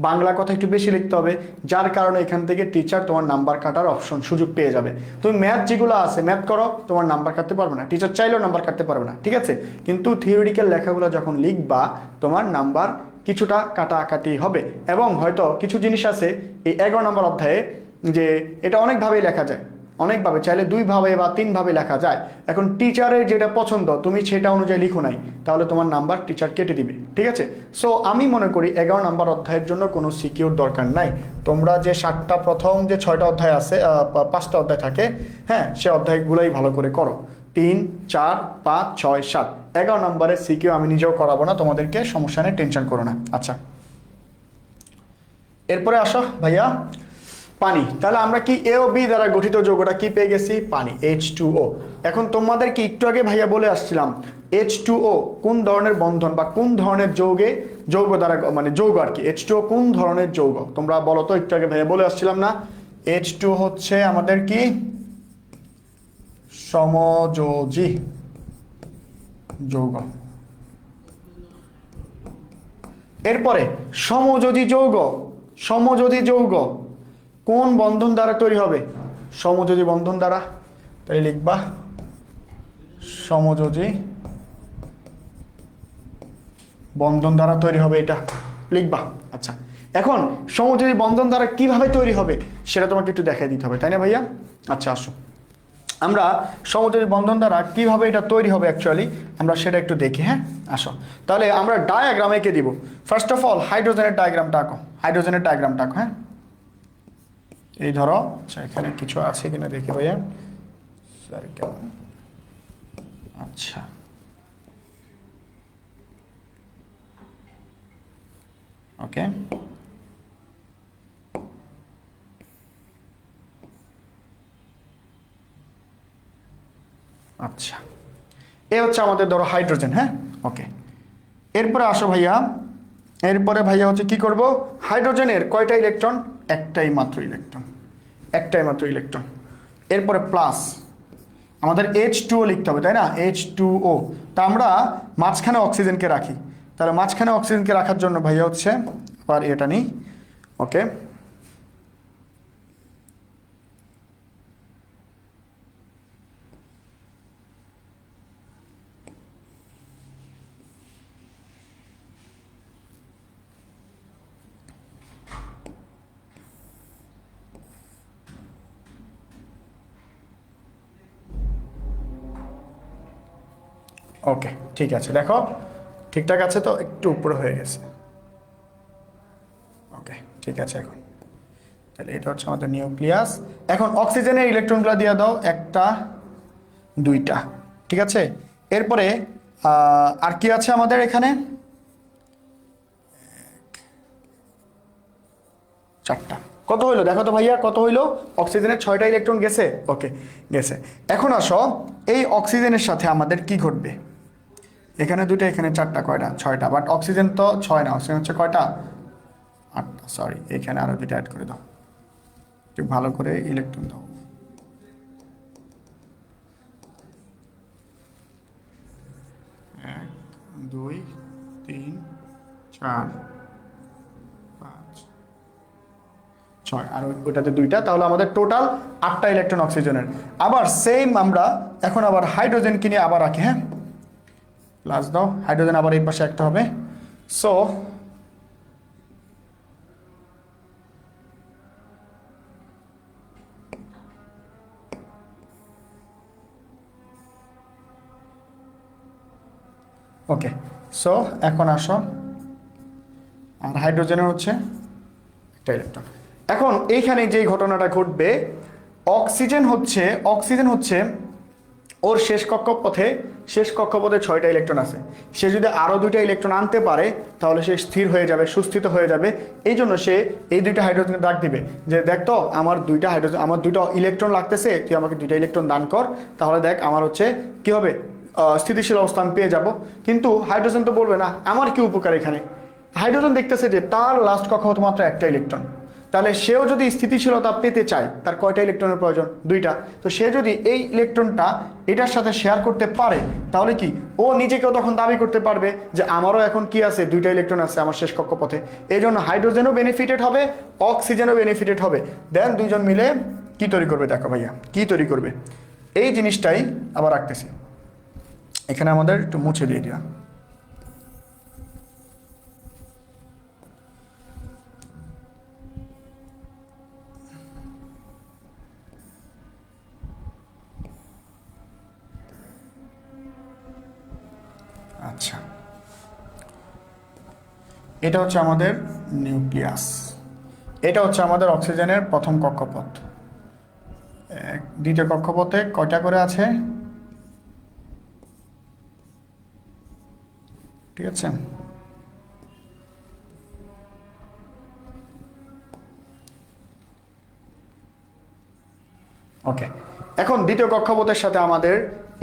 বাংলা কথা একটু বেশি লিখতে হবে, যার কারণে এখান থেকে টিচার তোমার নাম্বার কাটার অপশন সুযোগ পেয়ে যাবে। তুমি ম্যাথ যেগুলো আছে ম্যাথ করো, তোমার নাম্বার কাটতে পারবে না, টিচার চাইলেও নাম্বার কাটতে পারবে না, ঠিক আছে, কিন্তু থিওরিটিক্যাল লেখাগুলো যখন লিখবা তোমার নাম্বার কিছুটা কাটাকাটি হবে। এবং হয়তো কিছু জিনিস আছে এই 11 নম্বর অধ্যায়ে যে এটা অনেকভাবেই লেখা যায়, অনেকভাবে, চাইলে 2 ভাবে বা 3 ভাবে লেখা যায়। এখন টিচারের যেটা পছন্দ তুমি সেটা অনুযায়ী লিখো নাই, তাহলে তোমার নাম্বার টিচার কেটে দিবে, ঠিক আছে। সো আমি মনে করি 11 নম্বর অধ্যায়ের জন্য কোনো সিকিউর দরকার নাই। তোমরা যে 7টা প্রথম যে 6টা অধ্যায় আছে, 5টা অধ্যায় থাকে, হ্যাঁ সে অধ্যায়গুলোই ভালো করে করো, 3, 4, 5, 6, 7। 11 নম্বরের সিকিউ আমি নিজেও করাবো না তোমাদেরকে, সমস্যা নেই, টেনশন করো না। আচ্ছা এরপরে আসো ভাইয়া, পানি। তাহলে আমরা কি এ ও বি দ্বারা গঠিত যৌগটা কি পেয়ে গেছি? পানি, H2O। এখন তোমাদেরকে একটু আগে ভাইয়া বলে আসছিলাম H2O কোন ধরনের বন্ধন বা কোন ধরনের যৌগ দ্বারা, মানে যৌগ আর কি, H2O কোন ধরনের যৌগ তোমরা বলো তো, একটু আগে ভাইয়া বলে আসছিলাম না? H2O হচ্ছে আমাদের কি সমযোজী যৌগ। এরপরে সমযোজী যৌগ কোন বন্ধন দ্বারা তৈরি হবে? সমযোজী বন্ধন দ্বারা, তাই লিখবা সমযোজী বন্ধন দ্বারা তৈরি হবে, এটা লিখবা। আচ্ছা এখন সমযোজী বন্ধন দ্বারা কিভাবে তৈরি হবে সেটা তোমাকে একটু দেখাই দিতে হবে, তাই না ভাইয়া? আচ্ছা আসো আমরা সমযোজী বন্ধন দ্বারা কিভাবে এটা তৈরি হবে অ্যাকচুয়ালি আমরা সেটা একটু দেখি। হ্যাঁ আসো, তাহলে আমরা ডায়াগ্রাম এঁকে দিব। ফার্স্ট অফ অল হাইড্রোজেনের ডায়াগ্রামটা আঁকো, হ্যাঁ এই ধরো। আচ্ছা এখানে কিছু আছে কিনা দেখি ভাইয়া, আচ্ছা ওকে, আচ্ছা এ হচ্ছে আমাদের ধরো হাইড্রোজেন। হ্যাঁ ওকে, এরপরে আসো ভাইয়া, এরপরে ভাইয়া হচ্ছে কি করব, হাইড্রোজেনের কয়টা ইলেকট্রন? একটাই মাত্র ইলেকট্রন। এরপরে প্লাস আমাদের H2O লিখতে হবে, তাই না? H2O, তা আমরা মাঝখানে অক্সিজেনকে রাখি, তাহলে মাঝখানে অক্সিজেনকে রাখার জন্য ভাইয়া হচ্ছে আবার এটা নিই, ওকে ওকে ঠিক আছে, দেখো ঠিকঠাক আছে তো, একটু উপরে হয়ে গেছে, ওকে ঠিক আছে। এখন তাহলে এটা হচ্ছে আমাদের নিউক্লিয়াস। এখন অক্সিজেনের ইলেকট্রনগুলো দিয়ে দাও, 1টা 2টা, ঠিক আছে। এরপরে আর কি আছে আমাদের এখানে? 4টা। কত হইলো দেখো তো ভাইয়া, কত হইলো? অক্সিজেনের 6টা ইলেকট্রন গেছে, ওকে গেছে। এখন আসো এই অক্সিজেনের সাথে আমাদের কি ঘটবে? এখানে 2টা, এখানে 4টা, কয়টা? 6টা, বাট অক্সিজেন তো 6 না, অক্সিজেন হচ্ছে কয়টা? 8টা, সরি এখানে আরো 2টা অ্যাড করে দাও, একটু ভালো করে ইলেকট্রন দাও। 1 2 3 4 5 6, আর ওইটাতে 2টা, তাহলে আমাদের টোটাল 8টা ইলেকট্রন অক্সিজেনের। আবার সেম আমরা এখন আবার হাইড্রোজেন কিনে আবার রাখি, হ্যাঁ প্লাস দাও, হাইড্রোজেন আবার এই পাশে একটা হবে। সো ওকে, সো এখন আসো, আর হাইড্রোজেনের হচ্ছে একটা ইলেকট্রন। এখন এইখানে যে ঘটনাটা ঘটবে, অক্সিজেন হচ্ছে ওর শেষ কক্ষপথে শেষ কক্ষপথে 6টা ইলেকট্রন আছে, সে যদি আরও 2টা ইলেকট্রন আনতে পারে তাহলে সে স্থির হয়ে যাবে, সুস্থিত হয়ে যাবে। এই জন্য সে এই 2টা হাইড্রোজেনকে ডাক দিবে যে দেখ তো আমার 2টা হাইড্রোজেন, আমার 2টা ইলেকট্রন লাগতেছে, তুই আমাকে 2টা ইলেকট্রন দান কর, তাহলে দেখ আমার হচ্ছে কি হবে, স্থিতিশীল অবস্থান পেয়ে যাব। কিন্তু হাইড্রোজেন তো বলবে না আমার কি উপকার এখানে। হাইড্রোজেন দেখতেছে যে তার লাস্ট কক্ষপথ মাত্র একটা ইলেকট্রন, তাহলে সেও যদি স্থিতিশীলতা পেতে চায় তার কয়টা ইলেকট্রনের প্রয়োজন, 2টা। তো সে যদি এই ইলেকট্রনটা এটার সাথে শেয়ার করতে পারে তাহলে কি ও নিজেকেও তখন দাবি করতে পারবে যে আমারও এখন কি আছে, 2টা ইলেকট্রন আছে আমার শেষ কক্ষপথে। এই জন্য হাইড্রোজেনও বেনিফিটেড হবে, অক্সিজেনও বেনিফিটেড হবে। দেন দুইজন মিলে কি তৈরি করবে, দেখো ভাইয়া কি তৈরি করবে। এই জিনিসটাই আবার রাখতেছি এখানে, আমাদের একটু মুছে দিয়ে দিলাম। আচ্ছা, এটা হচ্ছে আমাদের নিউক্লিয়াস, এটা হচ্ছে আমাদের অক্সিজেনের প্রথম কক্ষপথ। দ্বিতীয় কক্ষপথে কয়টা করে আছে, ঠিক আছে। ওকে, এখন দ্বিতীয় কক্ষপথের সাথে আমাদের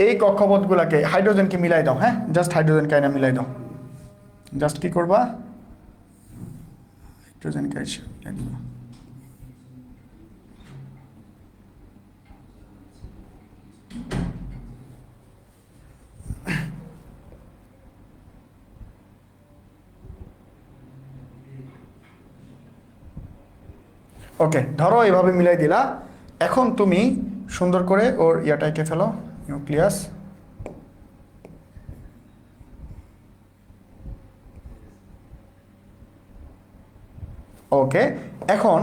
এই কক্ষপথগুলোকে হাইড্রোজেনকে মিলাই দাও। হ্যাঁ, জাস্ট হাইড্রোজেনকে আইনা মিলাই দাও। জাস্ট কি করবা, হাইড্রোজেনকে মিলাই দিবা। ওকে, ধরো এইভাবে মিলাই দিলা। এখন তুমি সুন্দর করে ওর ইয়াটা এঁকে ফেলো, নিউক্লিয়াস। ওকে, এখন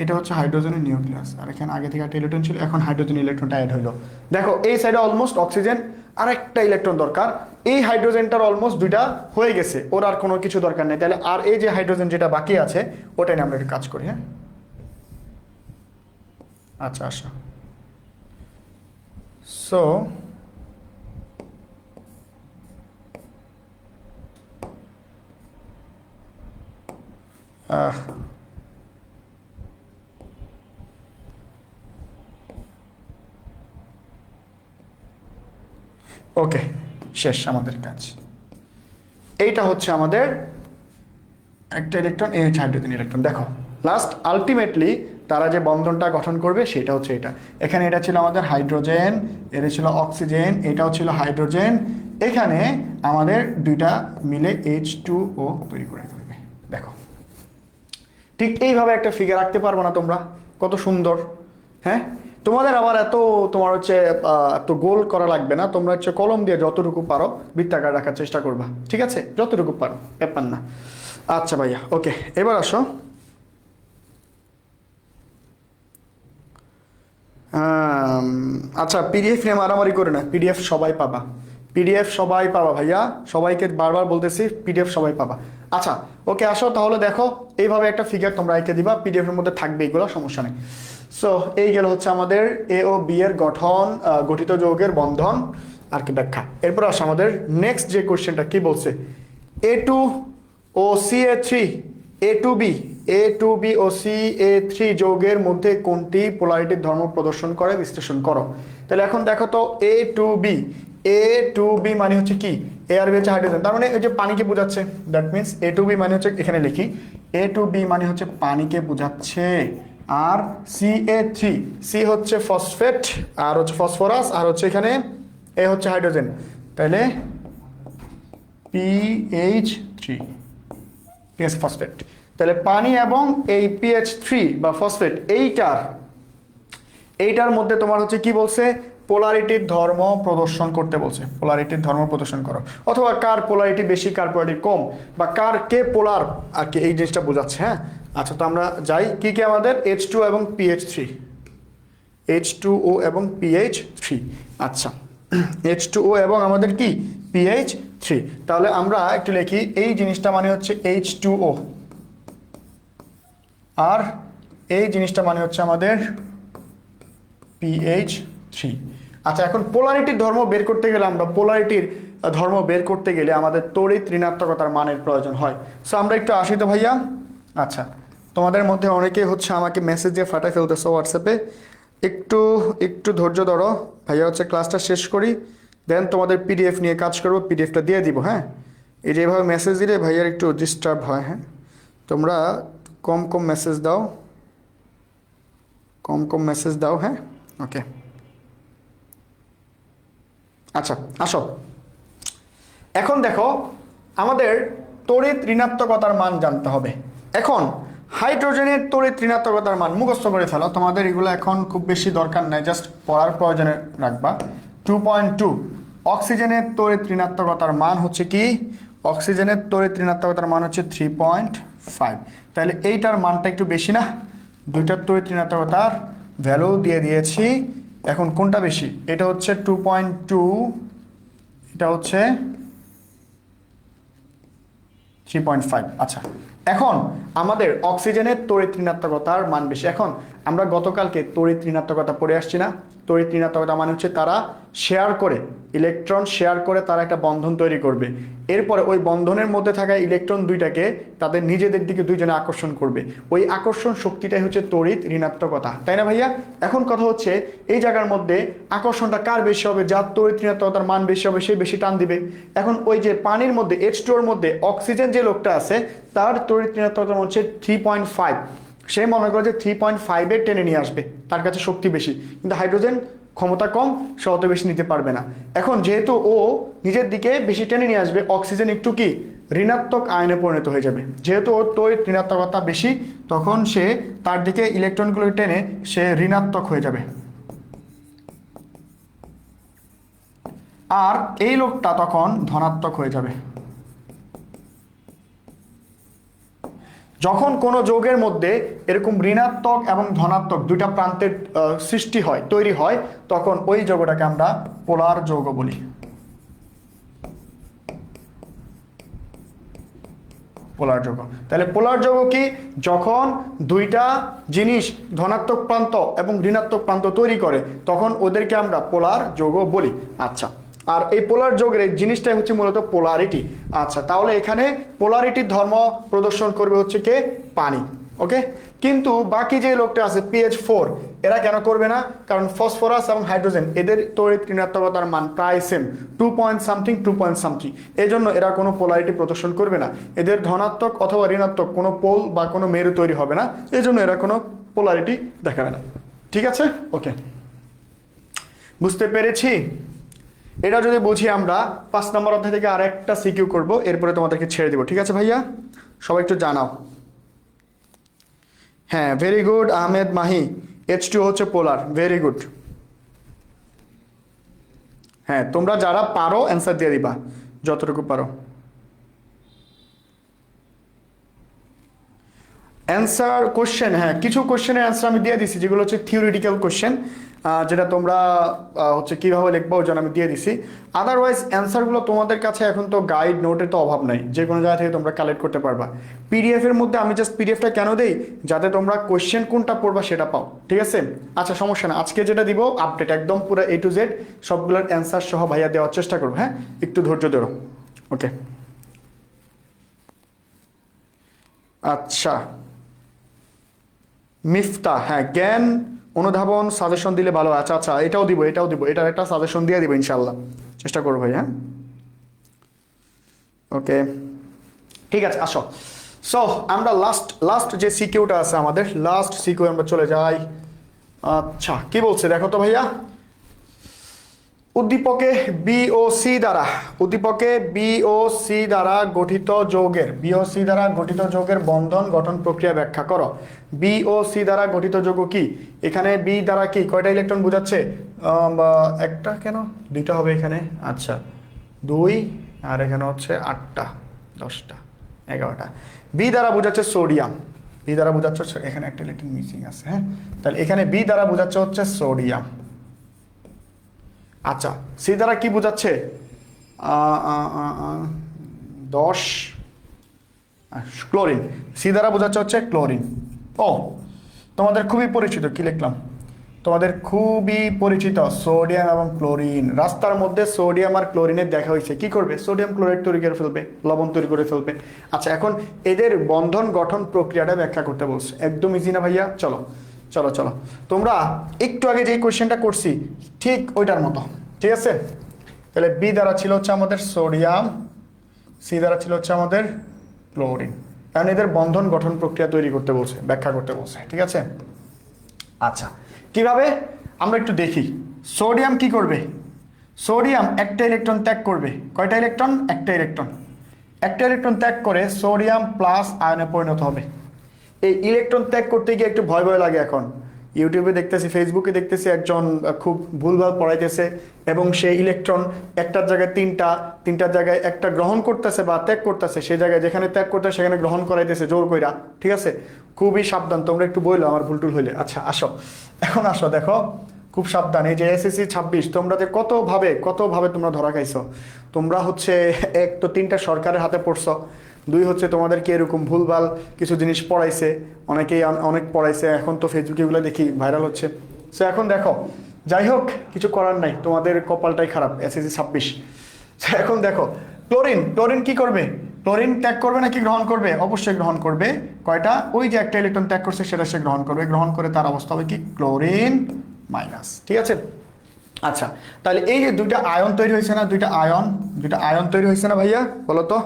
এটা হচ্ছে হাইড্রোজেনের নিউক্লিয়াস, আর এখানে আগে থেকে একটা ইলেকট্রন ছিল, এখন হাইড্রোজেন ইলেকট্রনটা অ্যাড হইলো। দেখো এই সাইডে অলমোস্ট অক্সিজেন আর একটা ইলেকট্রন দরকার, এই হাইড্রোজেনটার অলমোস্ট 2টা হয়ে গেছে, ওর আর কোনো কিছু দরকার নেই। তাহলে আর এই যে হাইড্রোজেন যেটা বাকি আছে ওটাই নিয়ে আমরা একটু কাজ করি। হ্যাঁ, আচ্ছা আসো। সো ওকে, শেষ আমাদের কাজ। এইটা হচ্ছে আমাদের একটা ইলেকট্রন, এই হচ্ছে হাইড্রোজেন ইলেকট্রন। দেখো লাস্ট আলটিমেটলি তারা যে বন্ধনটা গঠন করবে সেটা হচ্ছে এটা। এখানে এটা ছিল আমাদের হাইড্রোজেন, এটা ছিল অক্সিজেন, এটাও ছিল হাইড্রোজেন, এখানে আমাদের 2টা মিলে H2O তৈরি করে ফেলবে। দেখো ঠিক এইভাবে একটা ফিগার রাখতে পারবো না তোমরা, কত সুন্দর। হ্যাঁ, তোমাদের আবার এত তোমার হচ্ছে এত গোল করা লাগবে না, তোমরা হচ্ছে কলম দিয়ে যতটুকু পারো বৃত্তাকার রাখার চেষ্টা করবা, ঠিক আছে, যতটুকু পারো, ব্যাপার না। আচ্ছা ভাইয়া, ওকে, এবার আসো। আচ্ছা, পিডিএফ নিয়ে মারামারি করে না, পিডিএফ সবাই পাবা, পিডিএফ সবাই পাবা ভাইয়া, সবাইকে বারবার বলতেছি পিডিএফ সবাই পাবা। আচ্ছা ওকে, আসো তাহলে। দেখো এইভাবে একটা ফিগার তোমরা এঁকে দিবা, পিডিএফ এর মধ্যে থাকবে, এগুলো সমস্যা নেই। সো এই গেল হচ্ছে আমাদের এ ও বি এর গঠন, গঠিত যৌগের বন্ধন আর কি ব্যাখ্যা। এরপর আসো আমাদের নেক্সট যে কোশ্চেনটা কি বলছে, A2O CA3 A2B ও CA3 যৌগের মধ্যে কোনটি পোলারিটির ধর্ম প্রদর্শন করে বিশ্লেষণ করো। তাহলে এখন দেখো তো A2B মানে হচ্ছে কি, এ আর বি হচ্ছে হাইড্রোজেন, তার মানে ওই যে পানিকে বোঝাচ্ছে। দ্যাট মিনস A2B মানে হচ্ছে, এখানে লিখি A2B মানে হচ্ছে পানিকে বোঝাচ্ছে। আর CA3 হচ্ছে ফসফেট, আর হচ্ছে ফসফরাস, আর হচ্ছে এখানে এ হচ্ছে হাইড্রোজেন, তাহলে PH3, ঠিক আছে, ফসফেট। তাহলে পানি এবং এই PH3 বা ফসফেট এইটার মধ্যে তোমার হচ্ছে কি বলছে, পোলারিটির ধর্ম প্রদর্শন করতে বলছে। পোলারিটির ধর্ম প্রদর্শন করো, অথবা কার পোলারিটি বেশি কার পোলারিটি কম, বা কার কে পোলার আর কি, এই জিনিসটা বোঝাচ্ছে। হ্যাঁ, আচ্ছা, তো আমরা যাই কি কি আমাদের H2 এবং PH3, H2O এবং PH3। আচ্ছা, H2O এবং আমাদের কি PH3। তাহলে আমরা একটু লিখি, এই জিনিসটা মানে হচ্ছে H2O, আর এই জিনিসটা মানে হচ্ছে আমাদের PH3। আচ্ছা, এখন পোলারিটির ধর্ম বের করতে গেলে আমাদের তড়িৎ ঋণাত্মকতার মানের প্রয়োজন হয়। সো আমরা একটু আসি তো ভাইয়া। আচ্ছা, তোমাদের মধ্যে অনেকেই হচ্ছে আমাকে মেসেজ দিয়ে ফাটাই ফেলতেছো হোয়াটসঅ্যাপে। একটু একটু ধৈর্য ধরো ভাইয়া, হচ্ছে ক্লাসটা শেষ করি, দেন তোমাদের পিডিএফ নিয়ে কাজ করবো, পিডিএফটা দিয়ে দিব। হ্যাঁ, এই যে এভাবে মেসেজ দিলে ভাইয়ার একটু ডিস্টার্ব হয়। হ্যাঁ, তোমরা কম কম মেসেজ দাও, কম কম মেসেজ দাও। হ্যাঁ, ওকে। আচ্ছা, আসো এখন দেখো, আমাদের তড়িৎ ঋণাত্মকতার মান জানতে হবে। এখন হাইড্রোজেনের তড়িৎ ঋণাত্মকতার মান মুখস্থ করে ফেলো, তোমাদের এগুলো এখন খুব বেশি দরকার নাই, জাস্ট পড়ার প্রয়োজনে রাখবা। 2.2। অক্সিজেনের তড়িৎ ঋণাত্মকতার মান হচ্ছে কি? অক্সিজেনের তড়িৎ ঋণাত্মকতার মান হচ্ছে 3.5। তাহলে এইটার মানটা একটু বেশি না? দুইটার তড়িৎ ঋণাত্মকতার ভ্যালু দিয়ে দিয়েছি। এখন কোনটা বেশি? এটা হচ্ছে 2.2, এটা হচ্ছে 3.5। আচ্ছা, এখন আমাদের অক্সিজেনের তড়িৎ ঋণাত্মকতার মান বেশি। এখন আমরা গতকালকে তড়িৎ ঋণাত্মকতা পড়ে আসছি না? তড়িৎ ঋণাত্মকতা মানে হচ্ছে তারা শেয়ার করে, ইলেকট্রন শেয়ার করে তারা একটা বন্ধন তৈরি করবে, এরপরে ওই বন্ধনের মধ্যে থাকা ইলেকট্রন দুইটাকে তাদের নিজেদের দিকে দুইজনে আকর্ষণ করবে। ওই আকর্ষণ শক্তিটাই হচ্ছে তড়িৎ ঋণাত্মকতা, তাই না ভাইয়া? এখন কথা হচ্ছে এই জায়গার মধ্যে আকর্ষণটা কার বেশি হবে? যার তড়িৎ ঋণাত্মকতার মান বেশি হবে সে বেশি টান দিবে। এখন ওই যে পানির মধ্যে H2 এর মধ্যে অক্সিজেন যে লোকটা আছে তার তড়িৎ ঋণাত্মকতা হচ্ছে 3.5। সে মনে করে যে 3.5 টেনে নিয়ে আসবে, তার কাছে শক্তি বেশি। কিন্তু হাইড্রোজেন ক্ষমতা কম, সে অত বেশি নিতে পারবে না। এখন যেহেতু ও নিজের দিকে বেশি টেনে নিয়ে আসবে, অক্সিজেন একটু কি ঋণাত্মক আয়নে পরিণত হয়ে যাবে। যেহেতু ওর তড়িৎ ঋণাত্মকতা বেশি, তখন সে তার দিকে ইলেকট্রনগুলো টেনে সে ঋণাত্মক হয়ে যাবে। আর এই লোকটা তখন ধনাত্মক হয়ে যাবে। যখন কোনো যৌগের মধ্যে এরকম ঋণাত্মক এবং ধনাত্মক দুইটা প্রান্তের সৃষ্টি হয়, তৈরি হয়, তখন ওই যৌগটাকে আমরা পোলার যৌগ বলি। পোলার যৌগ। তাহলে পোলার যৌগ কি? যখন দুইটা জিনিস ধনাত্মক প্রান্ত এবং ঋণাত্মক প্রান্ত তৈরি করে, তখন ওদেরকে আমরা পোলার যৌগ বলি। আচ্ছা, আর এই পোলার যৌগের এই জিনিসটাই হচ্ছে মূলত পোলারিটি। আচ্ছা, তাহলে এখানে পোলারিটির ধর্ম প্রদর্শন করবে হচ্ছে কে? পানি। ওকে, কিন্তু বাকি যে লোকটা আছে PH4, এরা কেন করবে না? কারণ ফসফরাস এবং হাইড্রোজেন এদের তড়িৎ ঋণাত্মকতার মান প্রায় সেম, 2 এই জন্য এরা কোনো পোলারিটি প্রদর্শন করবে না। এদের ধনাত্মক অথবা ঋণাত্মক কোনো পোল বা কোনো মেরু তৈরি হবে না, এই জন্য এরা কোনো পোলারিটি দেখাবে না। ঠিক আছে, ওকে, বুঝতে পেরেছি। এটা যদি বুঝি আমরা 5 নম্বর অধ্যায় থেকে আরেকটা সিকিউ করব, এরপরে তোমাদেরকে ছেড়ে দেবো। ঠিক আছে ভাইয়া, সবাই একটু জানাও। হ্যাঁ, very good Ahmed Mahi, H2 হচ্ছে পোলার, ভেরি গুড। হ্যাঁ, তোমরা যারা পারো অ্যান্সার দিয়ে দিবা যতটুকু পারো। অ্যান্সার কোশ্চেন, হ্যাঁ কিছু কোশ্চেনের অ্যান্সার আমি দিয়ে দিছি, যেগুলো হচ্ছে থিওরিটিক্যাল কোশ্চেন, যেটা তোমরা হচ্ছে কীভাবে লিখবো ওই জন্য আমি দিয়ে দিছি। আদারওয়াইজ অ্যান্সারগুলো তোমাদের কাছে এখন তো গাইড নোটের তো অভাব নাই, যে কোনো জায়গা থেকে তোমরা কালেক্ট করতে পারবা। পিডিএফের মধ্যে আমি জাস্ট পিডিএফটা কেন দেই? যাতে তোমরা কোশ্চেন কোনটা পড়বা সেটা পাও। ঠিক আছে, আচ্ছা সমস্যা না, আজকে যেটা দিব আপডেট একদম পুরো A to Z সবগুলোর অ্যান্সার সহ ভাইয়া দেওয়ার চেষ্টা করবো। হ্যাঁ, একটু ধৈর্য ধরো। ওকে, আচ্ছা মিফতা, হ্যাঁ জ্ঞান অনুধাবন সাজেশন দিলে ভালো। আচ্ছা আচ্ছা, এটাও দিব, এটার একটা সাজেশন দিয়ে দিব ইনশাল্লাহ, চেষ্টা করবো ভাই। হ্যাঁ, ওকে ঠিক আছে, আসো। সো আমরা লাস্ট যে সিকিউটা আছে আমাদের, লাস্ট সিকিউ আমরা চলে যাই। আচ্ছা, কি বলছে দেখো তো ভাইয়া। উদ্দীপকে BOC দ্বারা গঠিত যৌগের বন্ধন গঠন প্রক্রিয়া ব্যাখ্যা করো। BOC দ্বারা গঠিত যৌগ কি? এখানে বি দ্বারা কি কয়টা ইলেকট্রন বোঝাচ্ছে? একটা, কেন দুইটা হবে এখানে? আচ্ছা 2, আর এখানে হচ্ছে 8টা 10টা 11টা। বি দ্বারা বোঝাচ্ছে সোডিয়াম, এখানে একটা ইলেকট্রন মিসিং আছে। হ্যাঁ, তাহলে এখানে বি দ্বারা বোঝাচ্ছে হচ্ছে সোডিয়াম। আচ্ছা, সি দ্বারা কি বোঝাচ্ছে? 10 ক্লোরিন। সি দ্বারা বোঝাচ্ছে হচ্ছে ক্লোরিন। ও তোমাদের খুবই পরিচিত, কি লিখলাম? তোমাদের খুবই পরিচিত সোডিয়াম এবং ক্লোরিন। রাস্তার মধ্যে সোডিয়াম আর ক্লোরিনের দেখা হয়েছে, কি করবে? সোডিয়াম ক্লোরাইড তৈরি করে ফেলবে, লবণ তৈরি করে ফেলবে। আচ্ছা, এখন এদের বন্ধন গঠন প্রক্রিয়াটা ব্যাখ্যা করতে বলছে। একদম ইজি না ভাইয়া? চলো চলো চলো, তোমরা একটু আগে যে কোয়েশ্চেনটা করছি ঠিক ওইটার মতো, ঠিক আছে? তাহলে বি দ্বারা ছিল হচ্ছে আমাদের সোডিয়াম, সি দ্বারা ছিল হচ্ছে আমাদের ক্লোরিন। কারণ এদের বন্ধন গঠন প্রক্রিয়া তৈরি করতে বলছে, ব্যাখ্যা করতে বলছে, ঠিক আছে? আচ্ছা, কিভাবে আমরা একটু দেখি। সোডিয়াম কি করবে? সোডিয়াম একটা ইলেকট্রন ত্যাগ করবে। কয়টা ইলেকট্রন? একটা ইলেকট্রন। একটা ইলেকট্রন ত্যাগ করে সোডিয়াম প্লাস আয়নে পরিণত হবে। এই ইলেকট্রন ত্যাগ করতে গিয়ে একটু ভয় ভয় লাগে। এখন ইউটিউবে দেখতেছি, ফেসবুকে দেখতেছি একজন খুব ভুলভাল পড়াইতেছে এবং সেই ইলেকট্রন একটার জায়গায় তিনটার জায়গায় একটা গ্রহণ করতেছে বা ত্যাগ করতেছে, সেই জায়গায় যেখানে ত্যাগ করতেছে সেখানে গ্রহণ করাইতেছে জোর কইরা, ঠিক আছে? খুবই সাবধান, তোমরা একটু বইলো আমার ভুল টুল হইলে। আচ্ছা আসো, এখন আসো, দেখো খুব সাবধান। এই যে এসএসসি 26 তোমরা যে কতভাবে তোমরা ধরা খাইছো। তোমরা হচ্ছে এক তো 3টা সরকারের হাতে পড়ছো, 2 হচ্ছে তোমাদেরকে এরকম ভুলভাল কিছু জিনিস পড়াইছে, অনেকেই অনেক পড়াইছে। এখন তো ফেসবুকে এগুলো দেখি ভাইরাল হচ্ছে। সো এখন দেখো, যাই হোক কিছু করার নাই, তোমাদের কপালটাই খারাপ, এসএসসি 26। এখন দেখো ক্লোরিন কি করবে? ক্লোরিন ত্যাগ করবে নাকি গ্রহণ করবে? অবশ্যই গ্রহণ করবে। কয়টা? ওই যে একটা ইলেকট্রন ত্যাগ করছে সেটা সে গ্রহণ করবে। গ্রহণ করে তার অবস্থা হবে কি? ক্লোরিন মাইনাস, ঠিক আছে? আচ্ছা, তাহলে এই যে দুইটা আয়ন তৈরি হয়েছে না, দুইটা আয়ন তৈরি হয়েছে না ভাইয়া, বলো তো?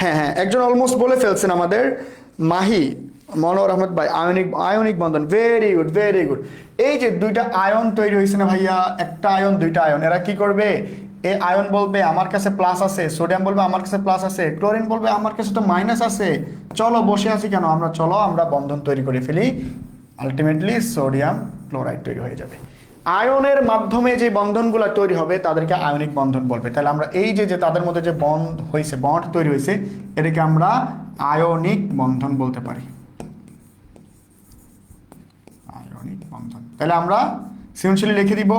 হ্যাঁ হ্যাঁ, একজন অলমোস্ট বলে ফেলছেন আমাদের মাহি মনোয়ার আহমেদ ভাই, আয়নিক বন্ধন। Very good very good. এই যে দুইটা আয়ন তৈরি হয়েছে না ভাইয়া, একটা আয়ন দুইটা আয়ন, এরা কি করবে? এই আয়ন বলবে আমার কাছে প্লাস আছে, সোডিয়াম বলবে আমার কাছে প্লাস আছে, ক্লোরিন বলবে আমার কাছে তো মাইনাস আছে। চলো বসে আছি কেন, চলো আমরা বন্ধন তৈরি করে ফেলি। আলটিমেটলি সোডিয়াম ক্লোরাইড তৈরি হয়ে যাবে। আয়নের মাধ্যমে যে বন্ধনগুলো তৈরি হবে তাদেরকে আয়নিক বন্ধন বলবে। তাহলে আমরা এই যে তাদের মধ্যে যে বন্ড তৈরি হয়েছে এটাকে আমরা আয়নিক বন্ধন বলতে পারি। আয়নিক বন্ধন। তাহলে আমরা সৃজনশীলে লিখে দিব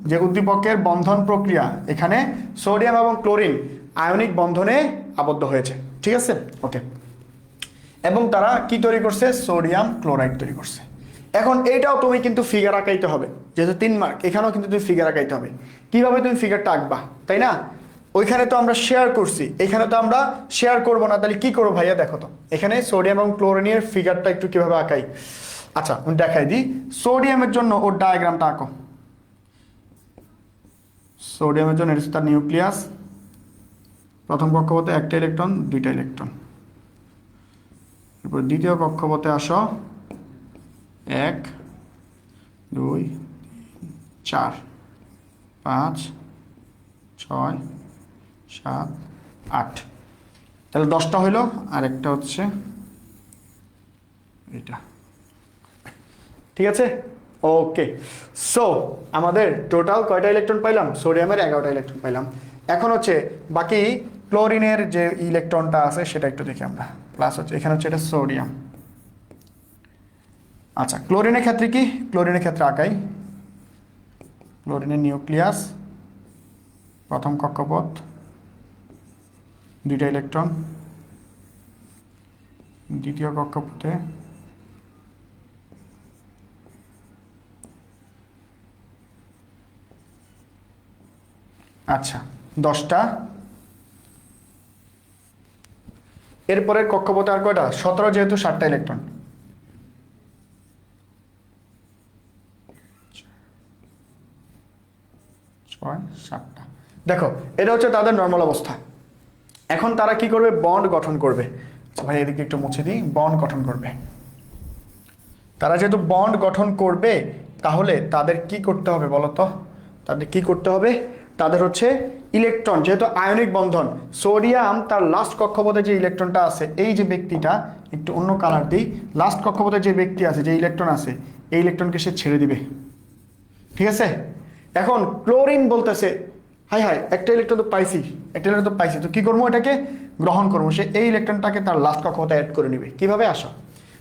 যে উদ্দীপকের বন্ধন প্রক্রিয়া, এখানে সোডিয়াম এবং ক্লোরিন আয়নিক বন্ধনে আবদ্ধ হয়েছে, ঠিক আছে? ওকে। এবং তারা কি তৈরি করছে? সোডিয়াম ক্লোরাইড তৈরি করছে। এখন এইটাও তুমি কিন্তু ফিগার আঁকাইতে হবে, যেহেতু 3 মার্ক, এখানেও কিন্তু তুমি ফিগার আঁকাইতে হবে। কিভাবে তুমি ফিগারটা আঁকবা, তাই না? ওইখানে তো আমরা শেয়ার করছি, এখানে তো আমরা শেয়ার করবো না, তাহলে কি করবো ভাইয়া? দেখো তো এখানে সোডিয়াম এবং ক্লোরিনের ফিগারটা একটু কিভাবে আঁকাই। আচ্ছা আমি দেখাই দিই। সোডিয়ামের জন্য ওর ডায়াগ্রামটা আঁকো। সোডিয়ামের জন্য এটা তার নিউক্লিয়াস, প্রথম কক্ষপথে একটা ইলেকট্রন দুইটা ইলেকট্রন। এরপর দ্বিতীয় কক্ষপথে আসো, 1 2 4 5 6 7 8, তাহলে 10টা হইলো। আর একটা হচ্ছে এটা, ঠিক আছে? ওকে। সো আমাদের টোটাল কয়টা ইলেকট্রন পাইলাম? সোডিয়ামের 11টা ইলেকট্রন পাইলাম। এখন হচ্ছে বাকি ক্লোরিনের যে ইলেকট্রনটা আছে সেটা একটু দেখি আমরা। প্লাস হচ্ছে এখানে হচ্ছে এটা সোডিয়াম। আচ্ছা, ক্লোরিনের ক্ষেত্রে কি? ক্লোরিনের ক্ষেত্রে আঁকাই। ক্লোরিনের নিউক্লিয়াস, প্রথম কক্ষপথ, 2টা ইলেকট্রন, দ্বিতীয় কক্ষপথে আচ্ছা 10টা। এরপরের কক্ষপথে আর কয়টা? 17, যেহেতু 7টা ইলেকট্রন। 6 7টা। দেখো এটা হচ্ছে তাদের নর্মাল অবস্থা। এখন তারা কি করবে? বন্ড গঠন করবে। আচ্ছা ভাই এদিকে একটু মুছে দিই। বন্ড গঠন করবে। তারা যেহেতু বন্ড গঠন করবে তাহলে তাদের কি করতে হবে বলো তো? তাদের কি করতে হবে? তাদের হচ্ছে ইলেকট্রন, যেহেতু আয়নিক বন্ধন, সোডিয়াম তার লাস্ট কক্ষপথে যে ইলেকট্রনটা আছে, এই যে ব্যক্তিটা, একটু অন্য কালার দিই, লাস্ট কক্ষপথে যে ব্যক্তি আছে, যে ইলেকট্রন আছে, এই ইলেকট্রনকে সে ছেড়ে দিবে, ঠিক আছে? এখন ক্লোরিন বলতেছে হাই হাই একটা ইলেকট্রন তো পাইছি, তো কি করবো? এটাকে গ্রহণ করবো। সে এই ইলেকট্রনটাকে তার লাস্ট কক্ষপথে অ্যাড করে নিবে। কিভাবে? আসো,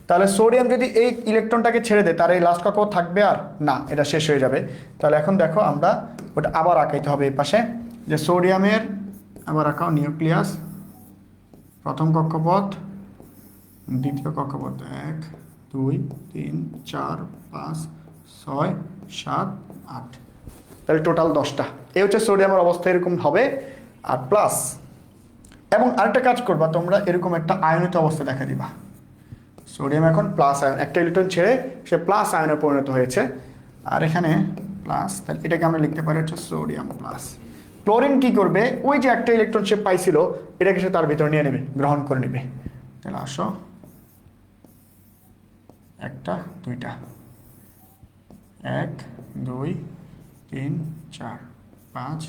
তাহলে সোডিয়াম যদি এই ইলেকট্রনটাকে ছেড়ে দেয় তার এই লাস্ট কক্ষপথ থাকবে আর না, এটা শেষ হয়ে যাবে। তাহলে এখন দেখো আমরা ওটা আবার আঁকাইতে হবে এই পাশে, যে সোডিয়ামের আবার আঁকাও নিউক্লিয়াস, প্রথম কক্ষপথ, দ্বিতীয় কক্ষপথ, 1 2 3 4 5 6 7 8, তাহলে টোটাল 10টা। এই হচ্ছে সোডিয়ামের অবস্থা, এরকম হবে। আর প্লাস, এবং আরেকটা কাজ করবা তোমরা, এরকম একটা আয়নিত অবস্থা দেখা দিবা। সোডিয়াম এখন প্লাস আয়ন, একটা ইলেকট্রন ছেড়ে সে প্লাস আয়নে পরিণত হয়েছে, আর এখানে প্লাস, তাহলে এটাকে আমরা লিখতে পারি হচ্ছে সোডিয়াম প্লাস। ক্লোরিন কি করবে, ওই যে একটা ইলেকট্রন সে পাইছিল এটাকে সে তার ভিতরে নিয়ে নেবে, গ্রহণ করে নেবে। তাহলে আসো, একটা দুইটা, 1 2 3 4 5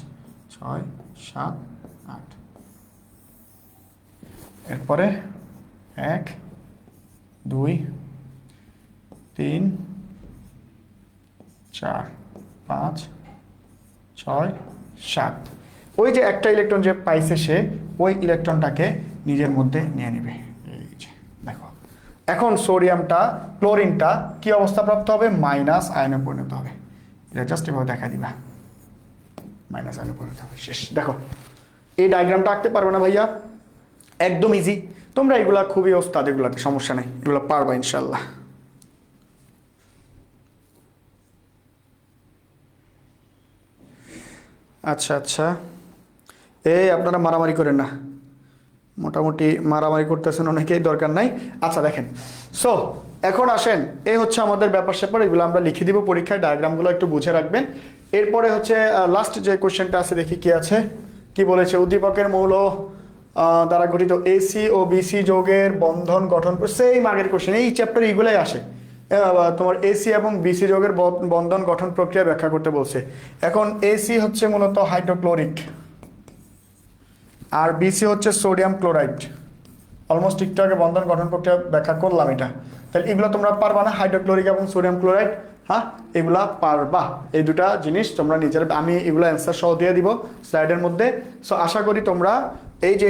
6 7 8, এরপরে 1 2 3 4 5 6 7, ওই যে একটা ইলেকট্রন যে পাইছে সে ওই ইলেকট্রনটাকে নিজের মধ্যে নিয়ে নেবে। এই যে দেখো, এখন সোডিয়ামটা, ক্লোরিনটা কি অবস্থা প্রাপ্ত হবে, মাইনাস আয়নে পরিণত হবে। এটা জাস্ট এভাবে দেখা দিবা, মাইনাস আয়নে পরিণত হবে, শেষ। দেখো এই ডায়াগ্রামটা আঁকতে পারবে না ভাইয়া, একদম ইজি। তোমরা এগুলা খুবই ওস্তাদ, এগুলাতে সমস্যা নেই, এগুলো পারবা ইনশাল্লাহ। আচ্ছা আচ্ছা, এই আপনারা মারামারি করেন না, মোটামুটি মারামারি করতেছেন অনেকেই, দরকার নাই। আচ্ছা দেখেন, সো এখন আসেন, এই হচ্ছে আমাদের ব্যাপার স্যাপার, এগুলো আমরা লিখে দিব পরীক্ষায়, ডায়াগ্রামগুলো একটু বুঝে রাখবেন। এরপরে হচ্ছে লাস্ট যে কোশ্চেনটা আছে, দেখি কি আছে, কি বলেছে, উদ্দীপকের মৌল দ্বারা গঠিত এসি ও বিসি যৌগের বন্ধন গঠন, সেম আগের কোশ্চেন, এই চ্যাপ্টার এইগুলাই আসে। তোমার এসি এবং বিসি যৌগের বন্ধন গঠন প্রক্রিয়া ব্যাখ্যা করতে বলছে। এখন এসি হচ্ছে মূলত হাইড্রোক্লোরিক, আর বিসি হচ্ছে সোডিয়াম ক্লোরাইড। অলমোস্ট একটু আগে বন্ধন গঠন প্রক্রিয়া ব্যাখ্যা করলাম এটা, তাহলে এগুলো তোমরা পারবা না, হাইড্রোক্লোরিক এবং সোডিয়াম ক্লোরাইড, হ্যাঁ এগুলা পারবা। এই দুটা জিনিস তোমরা নিজের, আমি এগুলো অ্যান্সার সহ দিয়ে দিব স্লাইডের মধ্যে। সো আশা করি তোমরা এই যে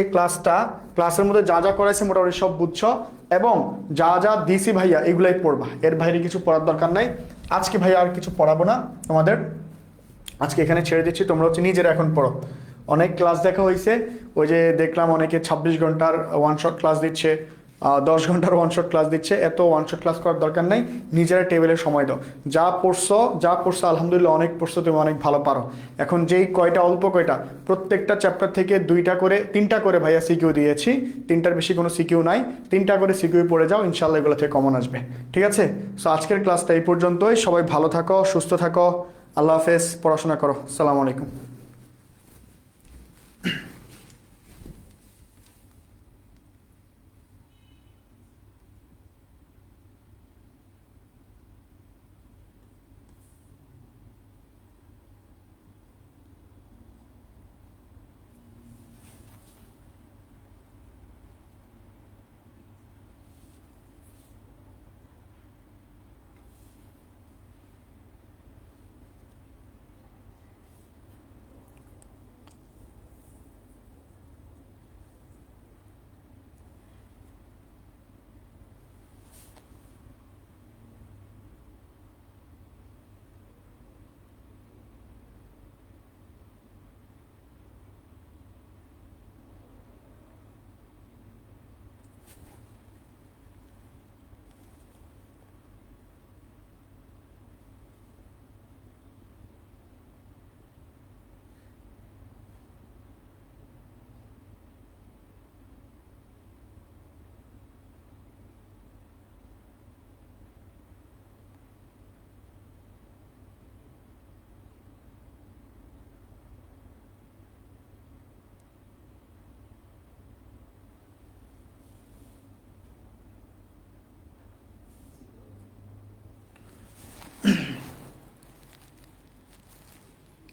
ক্লাসের মধ্যে যা যা করাইছে মোটামুটি সব বুঝছো, এবং যা যা দিছি ভাইয়া এগুলাই পড়বা, এর বাইরে কিছু পড়ার দরকার নাই। আজকে ভাইয়া আর কিছু পড়াবো না তোমাদের, আজকে এখানে ছেড়ে দিচ্ছি, তোমরা হচ্ছে নিজেরা এখন পড়ো। অনেক ক্লাস দেখা হয়েছে, ওই যে দেখলাম অনেকে 26 ঘন্টার ওয়ান শট ক্লাস দিচ্ছে, 10 ঘন্টার ওয়ান শট ক্লাস দিচ্ছে, এত ওয়ান শট ক্লাস করার দরকার নাই, নিজেরা টেবিলে সময় দাও। যা পড়ছো আলহামদুলিল্লাহ অনেক পড়ছো, তুমি অনেক ভালো পারো। এখন যেই কয়টা অল্প কয়টা, প্রত্যেকটা চ্যাপ্টার থেকে 2টা করে 3টা করে ভাইয়া সিকিউ দিয়েছি, 3টার বেশি কোনো সিকিউ নাই, 3টা করে সিকিউ পড়ে যাও, ইনশাল্লাহ এগুলো থেকে কমন আসবে, ঠিক আছে? সো আজকের ক্লাসটা এই পর্যন্তই, সবাই ভালো থাকো, সুস্থ থাকো, আল্লাহ হাফেজ, পড়াশোনা করো, আসসালামু আলাইকুম।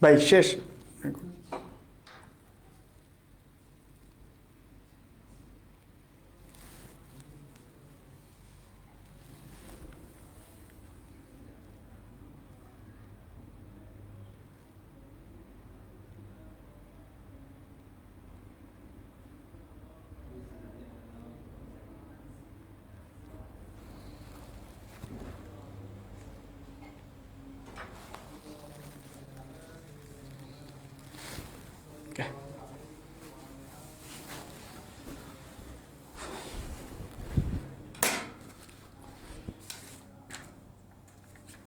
ভাই শেষ।